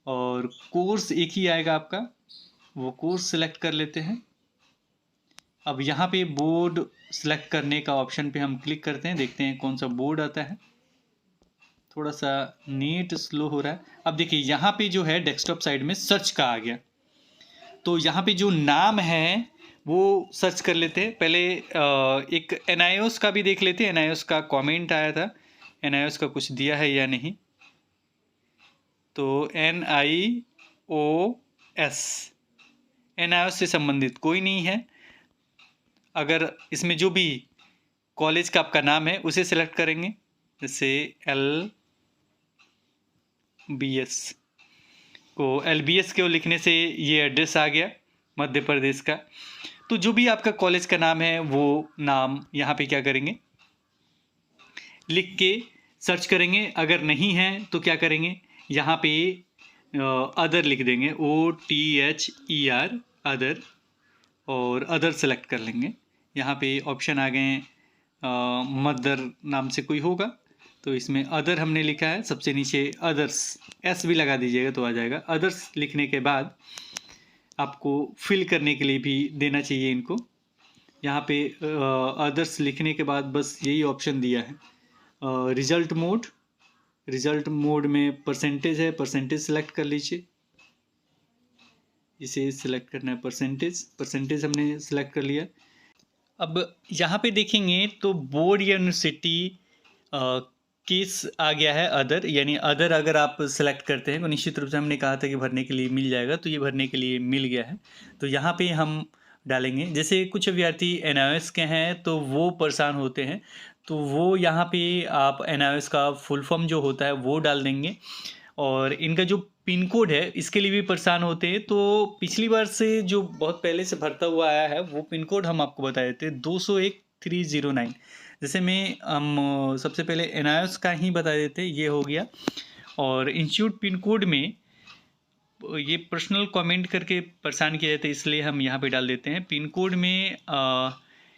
और कोर्स एक ही आएगा आपका, वो कोर्स सेलेक्ट कर लेते हैं। अब यहाँ पे बोर्ड सेलेक्ट करने का ऑप्शन पे हम क्लिक करते हैं, देखते हैं कौन सा बोर्ड आता है, थोड़ा सा नेट स्लो हो रहा है। अब देखिए यहाँ पे जो है डेस्कटॉप साइड में सर्च का आ गया, तो यहाँ पे जो नाम है वो सर्च कर लेते हैं। पहले एक NIOS का भी देख लेते हैं, NIOS का कमेंट आया था, NIOS का कुछ दिया है या नहीं, तो NIOS से संबंधित कोई नहीं है। अगर इसमें जो भी कॉलेज का आपका नाम है उसे सेलेक्ट करेंगे, जैसे LBS को LBS को लिखने से ये एड्रेस आ गया मध्य प्रदेश का। तो जो भी आपका कॉलेज का नाम है वो नाम यहाँ पे क्या करेंगे, लिख के सर्च करेंगे। अगर नहीं है तो क्या करेंगे, यहाँ पे अदर लिख देंगे, OTHER अदर, और अदर सेलेक्ट कर लेंगे। यहाँ पे ऑप्शन आ गए हैं, मदर नाम से कोई होगा तो इसमें अदर हमने लिखा है, सबसे नीचे अदर्स, S भी लगा दीजिएगा तो आ जाएगा। अदर्स लिखने के बाद आपको फिल करने के लिए भी देना चाहिए इनको। यहाँ पे अदर्स लिखने के बाद बस यही ऑप्शन दिया है, रिजल्ट मोड में परसेंटेज है, परसेंटेज सेलेक्ट कर लीजिए। इसे सिलेक्ट करना है परसेंटेज हमने सेलेक्ट कर लिया। अब यहाँ पे देखेंगे तो बोर्ड या यूनिवर्सिटी केस आ गया है अदर, यानी अदर अगर आप सेलेक्ट करते हैं तो निश्चित रूप से हमने कहा था कि भरने के लिए मिल जाएगा, तो ये भरने के लिए मिल गया है। तो यहाँ पे हम डालेंगे, जैसे कुछ अभ्यर्थी NIOS के हैं तो वो परेशान होते हैं, तो वो यहाँ पे आप NIOS का फुल फॉर्म जो होता है वो डाल देंगे। और इनका जो पिन कोड है इसके लिए भी परेशान होते हैं, तो पिछली बार से जो बहुत पहले से भरता हुआ आया है वो पिन कोड हम आपको बता देते हैं, 201-309। जैसे मैं हम सबसे पहले NIOS का ही बता देते, ये हो गया। और इंस्टीट्यूट पिन कोड में ये पर्सनल कमेंट करके परेशान किया जाता है, इसलिए हम यहाँ पे डाल देते हैं। पिन कोड में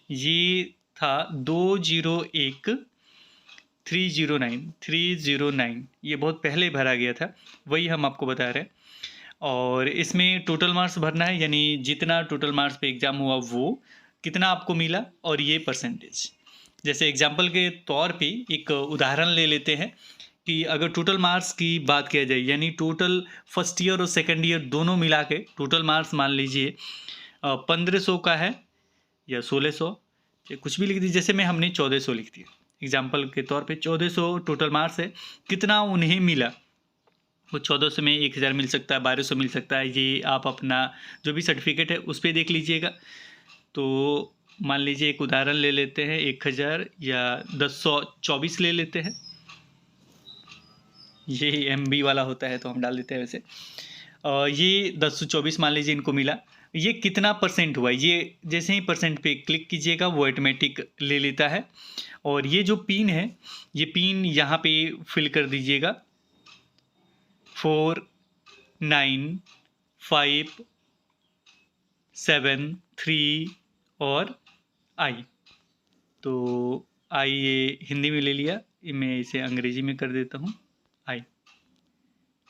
ये था 201-309, ये बहुत पहले भरा गया था, वही हम आपको बता रहे हैं। और इसमें टोटल मार्क्स भरना है, यानी जितना टोटल मार्क्स पे एग्ज़ाम हुआ वो कितना आपको मिला, और ये परसेंटेज। जैसे एग्जाम्पल के तौर पे एक उदाहरण ले लेते हैं कि अगर टोटल मार्क्स की बात किया जाए, यानी टोटल फर्स्ट ईयर और सेकंड ईयर दोनों मिला के टोटल मार्क्स मान लीजिए 1500 का है या 1600, कुछ भी लिख दीजिए। जैसे मैं हमने 1400 लिख दिया, एग्जाम्पल के तौर पे 1400 टोटल मार्क्स है, कितना उन्हें मिला, वो 1400 में 1000 मिल सकता है, 1200 मिल सकता है, ये आप अपना जो भी सर्टिफिकेट है उस पर देख लीजिएगा। तो मान लीजिए एक उदाहरण ले लेते हैं, 1000 या 1024 ले लेते हैं, ये MB वाला होता है तो हम डाल देते हैं वैसे। ये 1024 मान लीजिए इनको मिला, ये कितना परसेंट हुआ, ये जैसे ही परसेंट पे क्लिक कीजिएगा वो ऑटोमेटिक ले लेता है। और ये जो पिन है, ये पिन यहाँ पे फिल कर दीजिएगा, 4953 और I। तो I ये हिंदी में ले लिया, मैं इसे अंग्रेजी में कर देता हूँ I,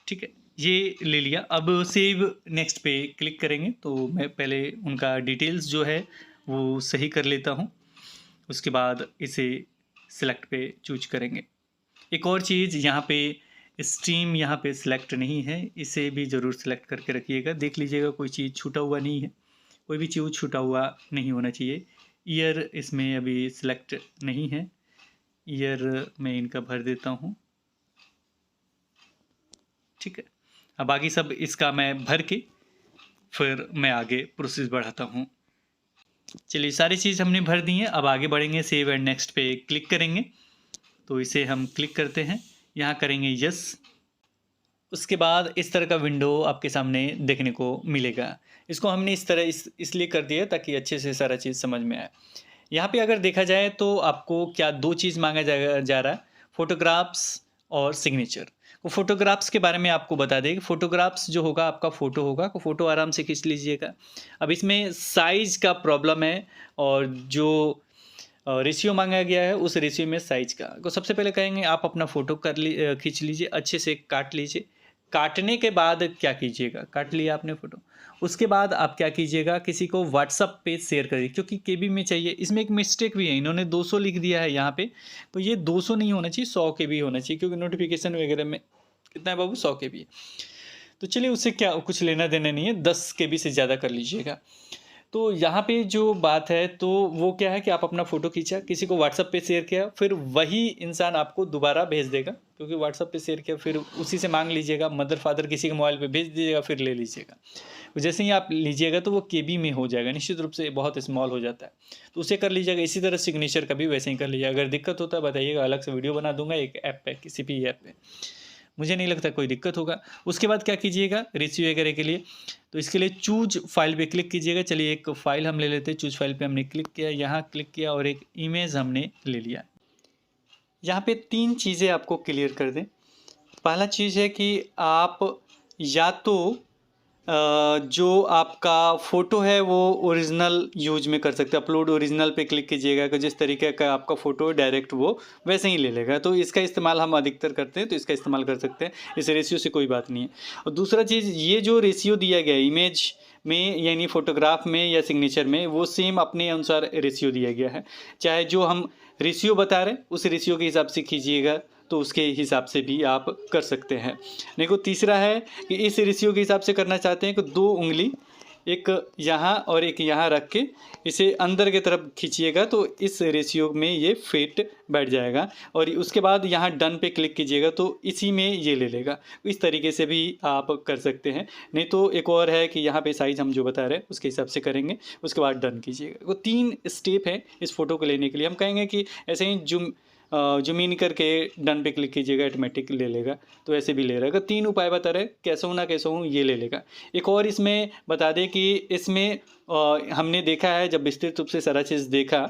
ठीक है, ये ले लिया। अब सेव नेक्स्ट पे क्लिक करेंगे, तो मैं पहले उनका डिटेल्स जो है वो सही कर लेता हूँ, उसके बाद इसे सिलेक्ट पे चूज करेंगे। एक और चीज़, यहाँ पे स्ट्रीम यहाँ पे सिलेक्ट नहीं है, इसे भी ज़रूर सिलेक्ट करके रखिएगा, देख लीजिएगा कोई चीज़ छूटा हुआ नहीं है, कोई भी चीज़ छूटा हुआ नहीं होना चाहिए। ईयर इसमें अभी सिलेक्ट नहीं है, ईयर मैं इनका भर देता हूँ, ठीक है। अब बाकी सब इसका मैं भर के फिर मैं आगे प्रोसेस बढ़ाता हूँ। चलिए सारी चीज़ हमने भर दी है, अब आगे बढ़ेंगे, सेव एंड नेक्स्ट पे क्लिक करेंगे। तो इसे हम क्लिक करते हैं, यहाँ करेंगे यस। उसके बाद इस तरह का विंडो आपके सामने देखने को मिलेगा। इसको हमने इस तरह इसलिए कर दिया ताकि अच्छे से सारा चीज़ समझ में आए। यहाँ पे अगर देखा जाए तो आपको क्या दो चीज़ मांगा जा रहा है, फ़ोटोग्राफ्स और सिग्नेचर। वो फ़ोटोग्राफ्स के बारे में आपको बता दें कि फ़ोटोग्राफ्स जो होगा आपका फ़ोटो होगा, तो फ़ोटो आराम से खींच लीजिएगा। अब इसमें साइज़ का प्रॉब्लम है, और जो रेशियो मांगा गया है उस रेशियो में साइज़ का, तो सबसे पहले कहेंगे आप अपना फ़ोटो खींच लीजिए, अच्छे से काट लीजिए। काटने के बाद क्या कीजिएगा, काट लिया आपने फ़ोटो, उसके बाद आप क्या कीजिएगा, किसी को व्हाट्सअप पे शेयर करिए, क्योंकि KB में चाहिए। इसमें एक मिस्टेक भी है, इन्होंने 200 लिख दिया है यहाँ पे, तो ये 200 नहीं होना चाहिए, 100 KB होना चाहिए, क्योंकि नोटिफिकेशन वगैरह में कितना है बाबू, 100 KB है। तो चलिए उससे क्या कुछ लेना देना नहीं है, 10 KB से ज़्यादा कर लीजिएगा। तो यहाँ पे जो बात है तो वो क्या है कि आप अपना फ़ोटो खींचा, किसी को व्हाट्सअप पे शेयर किया, फिर वही इंसान आपको दोबारा भेज देगा, क्योंकि व्हाट्सअप पे शेयर किया, फिर उसी से मांग लीजिएगा, मदर फादर किसी के मोबाइल पे भेज दीजिएगा, फिर ले लीजिएगा। जैसे ही आप लीजिएगा तो वो KB में हो जाएगा, निश्चित रूप से बहुत स्मॉल हो जाता है, तो उसे कर लीजिएगा। इसी तरह सिग्नेचर का भी वैसे ही कर लीजिएगा। अगर दिक्कत होता है बताइएगा, अलग से वीडियो बना दूंगा एक ऐप पे, किसी भी ऐप पे। मुझे नहीं लगता कोई दिक्कत होगा। उसके बाद क्या कीजिएगा रेशियो वगैरह के लिए, तो इसके लिए चूज फाइल पे क्लिक कीजिएगा। चलिए एक फ़ाइल हम ले लेते हैं, चूज फाइल पे हमने क्लिक किया, यहाँ क्लिक किया और एक इमेज हमने ले लिया। यहाँ पे 3 चीज़ें आपको क्लियर कर दें। पहला चीज़ है कि आप या तो जो आपका फ़ोटो है वो ओरिजिनल यूज में कर सकते हैं, अपलोड ओरिजिनल पे क्लिक कीजिएगा कि जिस तरीके का आपका फ़ोटो है डायरेक्ट वो वैसे ही ले लेगा। तो इसका इस्तेमाल हम अधिकतर करते हैं, तो इसका इस्तेमाल कर सकते हैं, इस रेशियो से कोई बात नहीं है। और दूसरा चीज़, ये जो रेशियो दिया गया है इमेज में यानी फ़ोटोग्राफ में या सिग्नेचर में, वो सेम अपने अनुसार रेशियो दिया गया है। चाहे जो हम रेशियो बता रहे हैं उस रेशियो के हिसाब से खींचिएगा तो उसके हिसाब से भी आप कर सकते हैं। देखो तीसरा है कि इस रेशियो के हिसाब से करना चाहते हैं कि 2 उंगली एक यहाँ और एक यहाँ रख के इसे अंदर की तरफ खींचिएगा तो इस रेशियो में ये फिट बैठ जाएगा। और उसके बाद यहाँ डन पे क्लिक कीजिएगा तो इसी में ये ले लेगा। इस तरीके से भी आप कर सकते हैं। नहीं तो एक और है कि यहाँ पे साइज़ हम जो बता रहे हैं उसके हिसाब से करेंगे, उसके बाद डन कीजिएगा। वो 3 स्टेप है इस फ़ोटो को लेने के लिए। हम कहेंगे कि ऐसे ही जूम इन करके डन पे क्लिक कीजिएगा, ऑटोमेटिक ले लेगा। तो ऐसे भी ले रहा है। 3 उपाय बता रहे, कैसे हो ना कैसे हो ये ले लेगा। एक और इसमें बता दें कि इसमें हमने देखा है जब विस्तृत रूप से सारा चीज़ देखा,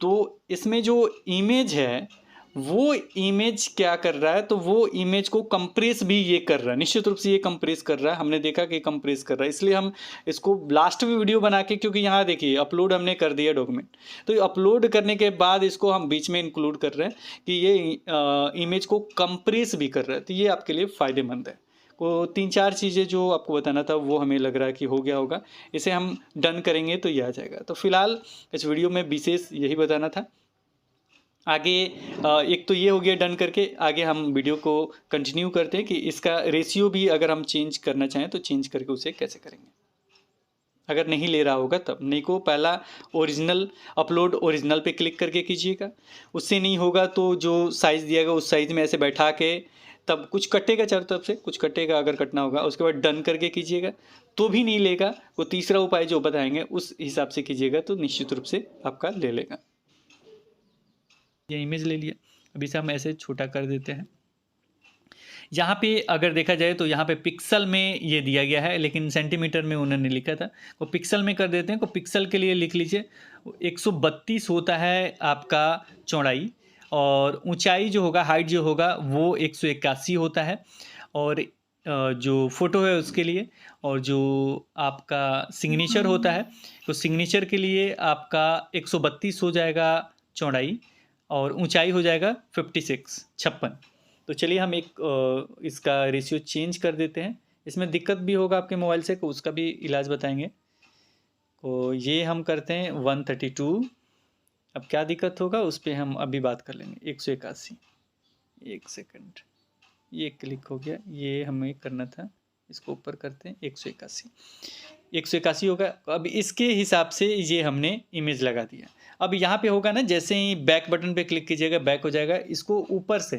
तो इसमें जो इमेज है वो इमेज क्या कर रहा है, तो वो इमेज को कंप्रेस भी ये कर रहा है, निश्चित रूप से ये कंप्रेस कर रहा है। हमने देखा कि कंप्रेस कर रहा है, इसलिए हम इसको लास्ट में वीडियो बना के, क्योंकि यहाँ देखिए अपलोड हमने कर दिया डॉक्यूमेंट, तो अपलोड करने के बाद इसको हम बीच में इंक्लूड कर रहे हैं कि ये इमेज को कंप्रेस भी कर रहा है। तो ये आपके लिए फ़ायदेमंद है। वो 3-4 चीज़ें जो आपको बताना था वो हमें लग रहा है कि हो गया होगा। इसे हम डन करेंगे तो ये आ जाएगा। तो फिलहाल इस वीडियो में विशेष यही बताना था। आगे एक तो ये हो गया डन करके, आगे हम वीडियो को कंटिन्यू करते हैं कि इसका रेशियो भी अगर हम चेंज करना चाहें तो चेंज करके उसे कैसे करेंगे, अगर नहीं ले रहा होगा तब। नहीं को पहला ओरिजिनल अपलोड ओरिजिनल पे क्लिक करके कीजिएगा। उससे नहीं होगा तो जो साइज़ दिया गया उस साइज़ में ऐसे बैठा के, तब कुछ कटेगा चारों तरफ से, कुछ कटेगा अगर कटना होगा। उसके बाद डन करके कीजिएगा, तो भी नहीं लेगा। वो तीसरा उपाय जो बताएंगे उस हिसाब से कीजिएगा तो निश्चित रूप से आपका ले लेगा। ये इमेज ले लिया, अभी से हम ऐसे छोटा कर देते हैं। यहाँ पे अगर देखा जाए तो यहाँ पे पिक्सल में ये दिया गया है, लेकिन सेंटीमीटर में उन्होंने लिखा था, वो पिक्सल में कर देते हैं। तो पिक्सल के लिए लिख लीजिए 132 होता है आपका चौड़ाई, और ऊंचाई जो होगा, हाइट जो होगा वो 181 होता है। और जो फ़ोटो है उसके लिए, और जो आपका सिग्नेचर होता है तो सिग्नेचर के लिए आपका 132 हो जाएगा चौड़ाई, और ऊंचाई हो जाएगा 56। तो चलिए हम एक इसका रेशियो चेंज कर देते हैं। इसमें दिक्कत भी होगा आपके मोबाइल से, तो उसका भी इलाज बताएंगे। तो ये हम करते हैं 132। अब क्या दिक्कत होगा उस पर हम अभी बात कर लेंगे। 181, एक सेकंड, ये क्लिक हो गया, ये हमें करना था, इसको ऊपर करते हैं। 181 होगा। अब इसके हिसाब से ये हमने इमेज लगा दिया। अब यहाँ पे होगा ना, जैसे ही बैक बटन पे क्लिक कीजिएगा बैक हो जाएगा। इसको ऊपर से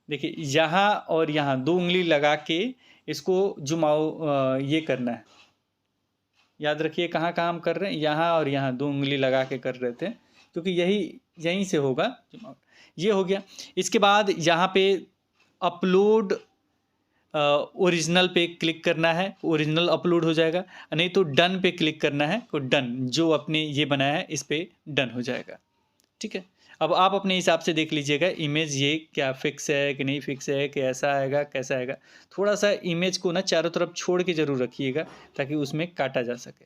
देखिए, यहाँ और यहाँ 2 उंगली लगा के इसको जुमाओ, ये करना है। याद रखिए कहाँ कहाँ हम कर रहे हैं, यहाँ और यहाँ 2 उंगली लगा के कर रहे थे, क्योंकि यहीं से होगा जुमाओ। ये हो गया। इसके बाद यहाँ पे अपलोड ओरिजिनल पे क्लिक करना है, ओरिजिनल अपलोड हो जाएगा। नहीं तो डन पे क्लिक करना है, तो डन जो अपने ये बनाया है इस पे डन हो जाएगा। ठीक है। अब आप अपने हिसाब से देख लीजिएगा इमेज ये क्या फिक्स है कि नहीं फिक्स है, कि ऐसा आएगा कैसा आएगा। थोड़ा सा इमेज को ना चारों तरफ छोड़ के ज़रूर रखिएगा ताकि उसमें काटा जा सके।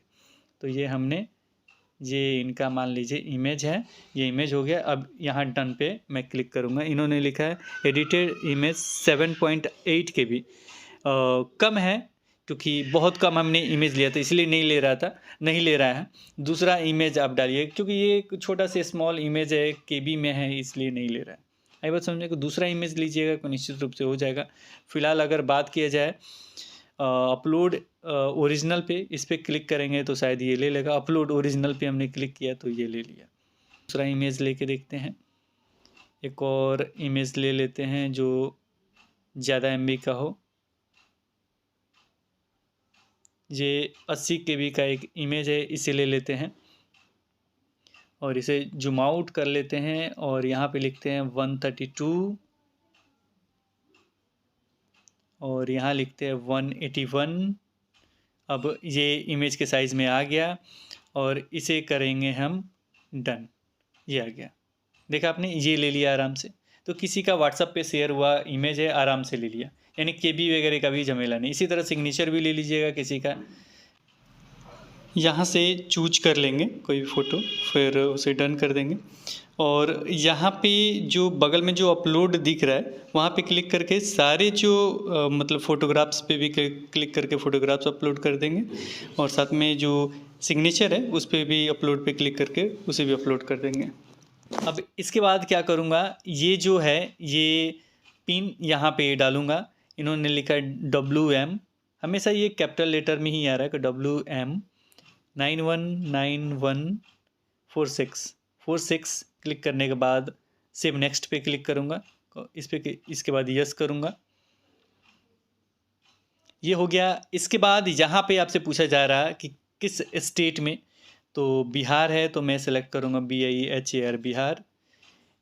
तो ये हमने, ये इनका मान लीजिए इमेज है, ये इमेज हो गया। अब यहाँ डन पे मैं क्लिक करूँगा। इन्होंने लिखा है एडिटेड इमेज 7.8 KB। कम है क्योंकि बहुत कम हमने इमेज लिया था, इसलिए नहीं ले रहा है। दूसरा इमेज आप डालिए, क्योंकि ये एक छोटा सा स्मॉल इमेज है, KB में है, इसलिए नहीं ले रहा है। आई बात समझे। कि दूसरा इमेज लीजिएगा तो निश्चित रूप से हो जाएगा। फिलहाल अगर बात किया जाए अपलोड ओरिजिनल पे, इस पर क्लिक करेंगे तो शायद ये ले लेगा। अपलोड ओरिजिनल पे हमने क्लिक किया तो ये ले लिया। दूसरा इमेज लेके देखते हैं। एक और इमेज ले लेते हैं जो ज़्यादा MB का हो। ये 80 KB का एक इमेज है, इसे ले लेते हैं और इसे जूम आउट कर लेते हैं और यहाँ पे लिखते हैं 132 और यहाँ लिखते हैं 181। अब ये इमेज के साइज़ में आ गया और इसे करेंगे हम डन। ये आ गया, देखा आपने, ये ले लिया आराम से। तो किसी का व्हाट्सअप पे शेयर हुआ इमेज है, आराम से ले लिया, यानी केबी वगैरह का भी झमेला नहीं। इसी तरह सिग्नेचर भी ले लीजिएगा किसी का, यहाँ से चूज कर लेंगे कोई भी फ़ोटो, फिर उसे डन कर देंगे। और यहाँ पे जो बगल में जो अपलोड दिख रहा है वहाँ पे क्लिक करके सारे जो मतलब फ़ोटोग्राफ्स पे भी क्लिक करके फ़ोटोग्राफ्स अपलोड कर देंगे। और साथ में जो सिग्नेचर है उस पर भी अपलोड पे क्लिक करके उसे भी अपलोड कर देंगे। अब इसके बाद क्या करूँगा, ये जो है ये पिन यहाँ पे डालूँगा। इन्होंने लिखा है WM, हमेशा ये कैपिटल लेटर में ही आ रहा है कि WM 919146 क्लिक करने के बाद सेव नेक्स्ट पे क्लिक करूँगा। इसके बाद यस करूँगा। ये हो गया। इसके बाद यहाँ पे आपसे पूछा जा रहा है कि किस स्टेट में, तो बिहार है तो मैं सेलेक्ट करूँगा BIHAR बिहार।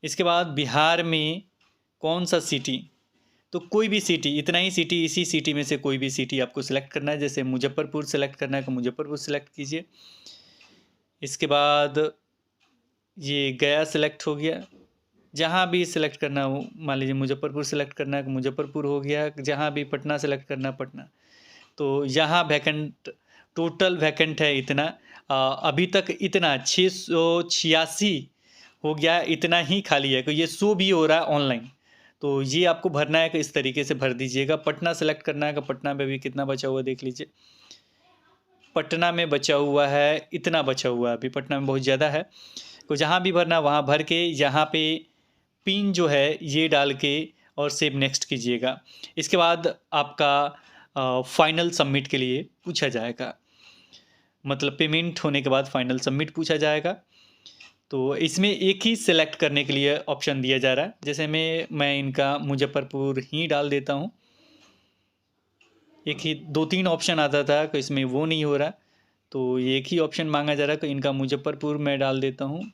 इसके बाद बिहार में कौन सा सिटी, तो कोई भी सिटी, इतना ही सिटी, इसी सिटी में से कोई भी सिटी आपको सिलेक्ट करना है। जैसे मुजफ्फरपुर सेलेक्ट करना है तो मुजफ्फरपुर सेलेक्ट कीजिए। इसके बाद ये गया सेलेक्ट हो गया। जहाँ भी सिलेक्ट करना हो, मान लीजिए मुजफ्फरपुर सेलेक्ट करना है तो मुजफ्फरपुर हो गया। जहाँ भी पटना सेलेक्ट करना पटना। तो यहाँ वैकेंट, टोटल वैकेंट है इतना, अभी तक इतना 686 हो गया, इतना ही खाली है। तो ये शो भी हो रहा है ऑनलाइन, तो ये आपको भरना है कि इस तरीके से भर दीजिएगा। पटना सेलेक्ट करना है कि पटना में भी कितना बचा हुआ देख लीजिए। पटना में बचा हुआ है, इतना बचा हुआ है, अभी पटना में बहुत ज़्यादा है। तो जहाँ भी भरना वहाँ भर के यहाँ पे पिन जो है ये डाल के और सेव नेक्स्ट कीजिएगा। इसके बाद आपका फाइनल सबमिट के लिए पूछा जाएगा, मतलब पेमेंट होने के बाद फाइनल सबमिट पूछा जाएगा। तो इसमें एक ही सिलेक्ट करने के लिए ऑप्शन दिया जा रहा है। जैसे मैं इनका मुजफ्फरपुर ही डाल देता हूँ। एक ही 2-3 ऑप्शन आता था तो इसमें वो नहीं हो रहा, तो एक ही ऑप्शन मांगा जा रहा है। तो इनका मुजफ्फरपुर मैं डाल देता हूँ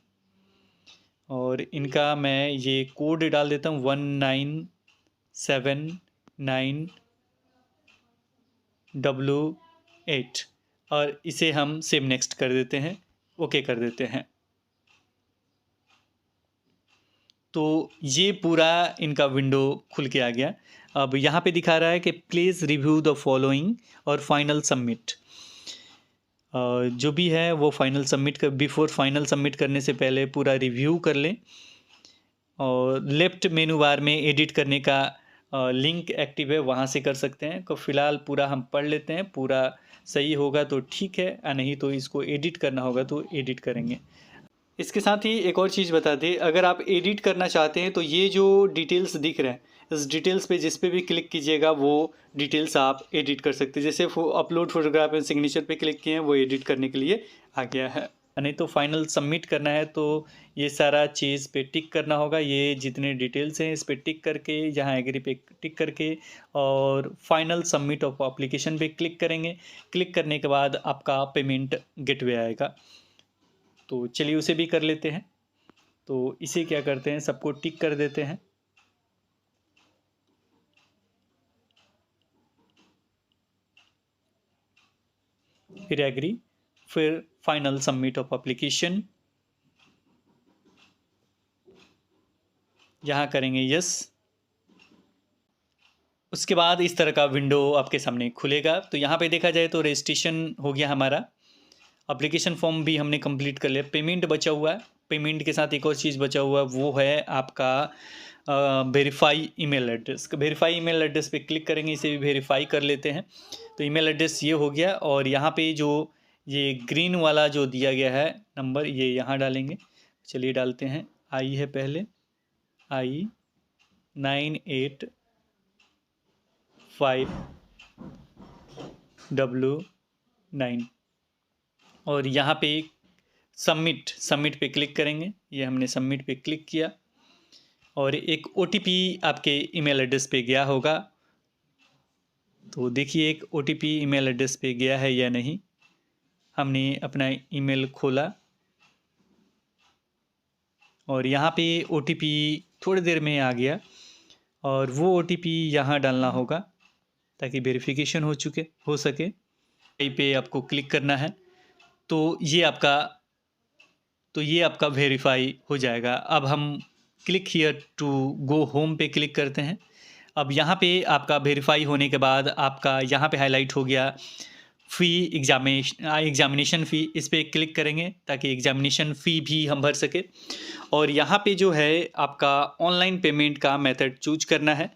और इनका मैं ये कोड डाल देता हूँ 1979W8 और इसे हम सेव नेक्स्ट कर देते हैं, ओके कर देते हैं। तो ये पूरा इनका विंडो खुल के आ गया। अब यहाँ पे दिखा रहा है कि प्लीज़ रिव्यू द फॉलोइंग और फाइनल सबमिट। जो भी है वो फाइनल सबमिट कर, बिफोर फाइनल सबमिट करने से पहले पूरा रिव्यू कर लें। और लेफ्ट मेनू बार में एडिट करने का लिंक एक्टिव है, वहाँ से कर सकते हैं। तो फ़िलहाल पूरा हम पढ़ लेते हैं, पूरा सही होगा तो ठीक है, या नहीं तो इसको एडिट करना होगा तो एडिट करेंगे। इसके साथ ही एक और चीज़ बता दें, अगर आप एडिट करना चाहते हैं तो ये जो डिटेल्स दिख रहे हैं, इस डिटेल्स पे जिस पे भी क्लिक कीजिएगा वो डिटेल्स आप एडिट कर सकते हैं। जैसे अपलोड फोटोग्राफ एंड सिग्नेचर पे क्लिक किए हैं, वो एडिट करने के लिए आ गया है। नहीं तो फाइनल सबमिट करना है तो ये सारा चीज़ पे टिक करना होगा। ये जितने डिटेल्स हैं इस पे टिक करके, यहाँ एग्री पे टिक करके और फाइनल सबमिट ऑफ एप्लीकेशन पे क्लिक करेंगे। क्लिक करने के बाद आपका पेमेंट गेटवे आएगा। तो चलिए उसे भी कर लेते हैं। तो इसे क्या करते हैं, सबको टिक कर देते हैं। फिर एग्री, फिर फाइनल सबमिट ऑफ एप्लीकेशन, यहाँ करेंगे यस। उसके बाद इस तरह का विंडो आपके सामने खुलेगा। तो यहाँ पे देखा जाए तो रजिस्ट्रेशन हो गया हमारा, एप्लीकेशन फॉर्म भी हमने कंप्लीट कर लिया, पेमेंट बचा हुआ है। पेमेंट के साथ एक और चीज़ बचा हुआ है, वो है आपका verify email address. Verify email address पे क्लिक करेंगे, इसे भी वेरीफाई कर लेते हैं। तो ईमेल एड्रेस ये हो गया और यहाँ पे जो ये ग्रीन वाला जो दिया गया है नंबर, ये यहाँ डालेंगे। चलिए डालते हैं। आई है पहले, आई 985W9 और यहाँ पे सबमिट पे क्लिक करेंगे। ये हमने सबमिट पे क्लिक किया और एक OTP आपके ईमेल एड्रेस पे गया होगा। तो देखिए एक OTP ईमेल एड्रेस पे गया है या नहीं। हमने अपना ईमेल खोला और यहाँ पे OTP थोड़ी देर में आ गया और वो OTP यहाँ डालना होगा। ताकि वेरिफिकेशन हो सके। यहीं पे आपको क्लिक करना है, तो ये आपका वेरीफाई हो जाएगा। अब हम click here to go home पे क्लिक करते हैं। अब यहाँ पे आपका वेरीफाई होने के बाद आपका यहाँ पे हाईलाइट हो गया फ़ी एग्जामिनेशन फ़ी, इस पे क्लिक करेंगे ताकि एग्जामिनेशन फ़ी भी हम भर सके। और यहाँ पे जो है आपका ऑनलाइन पेमेंट का मेथड चूज करना है,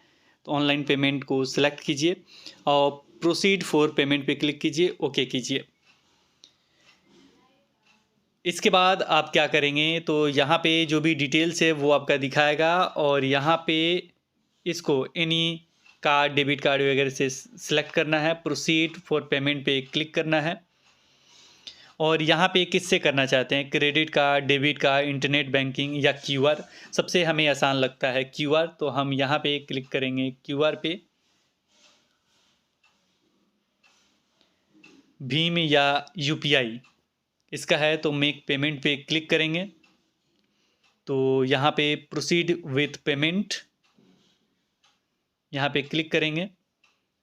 तो ऑनलाइन पेमेंट को सिलेक्ट कीजिए और प्रोसीड फॉर पेमेंट पे क्लिक कीजिए, ओके कीजिए। इसके बाद आप क्या करेंगे, तो यहाँ पे जो भी डिटेल्स है वो आपका दिखाएगा और यहाँ पे इसको एनी कार्ड, डेबिट कार्ड वगैरह से सिलेक्ट करना है, प्रोसीड फॉर पेमेंट पे क्लिक करना है। और यहाँ पे किससे करना चाहते हैं, credit card, debit card, internet banking या क्यूआर। सबसे हमें आसान लगता है क्यूआर, तो हम यहाँ पे क्लिक करेंगे क्यूआर पे। भीम या यूपीआई इसका है तो मेक पेमेंट पे क्लिक करेंगे। तो यहाँ पे प्रोसीड विथ पेमेंट यहाँ पे क्लिक करेंगे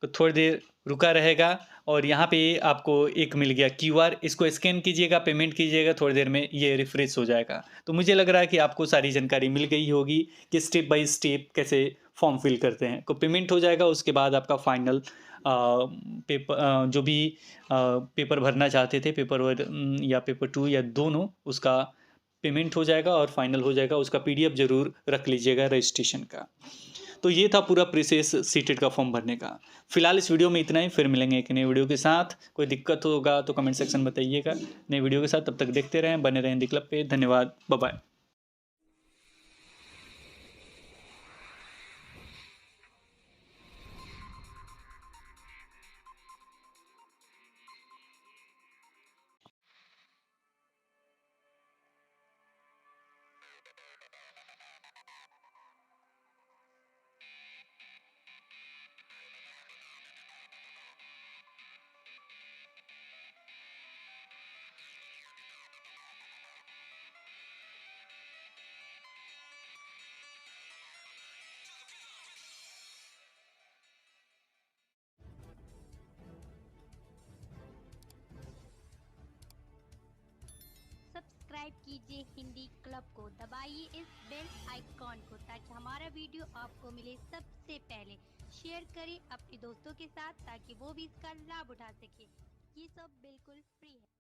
तो थोड़ी देर रुका रहेगा और यहाँ पे आपको एक मिल गया क्यूआर, इसको स्कैन कीजिएगा, पेमेंट कीजिएगा, थोड़ी देर में ये रिफ्रेश हो जाएगा। तो मुझे लग रहा है कि आपको सारी जानकारी मिल गई होगी कि स्टेप बाय स्टेप कैसे फॉर्म फिल करते हैं। तो पेमेंट हो जाएगा, उसके बाद आपका फाइनल पेपर जो भी पेपर भरना चाहते थे, पेपर 1 या पेपर 2 या दोनों, उसका पेमेंट हो जाएगा और फाइनल हो जाएगा। उसका पीडीएफ ज़रूर रख लीजिएगा रजिस्ट्रेशन का। तो ये था पूरा प्रोसेस सीटेट का फॉर्म भरने का। फिलहाल इस वीडियो में इतना ही, फिर मिलेंगे एक नए वीडियो के साथ। कोई दिक्कत होगा तो कमेंट सेक्शन में बताइएगा। नए वीडियो के साथ तब तक देखते रहें, बने रहें हिंदी क्लब पे। धन्यवाद, बाय बाय। सब्सक्राइब कीजिए हिंदी क्लब को, दबाइए इस बेल आइकॉन को ताकि हमारा वीडियो आपको मिले सबसे पहले। शेयर करें अपने दोस्तों के साथ ताकि वो भी इसका लाभ उठा सके। ये सब बिल्कुल फ्री है।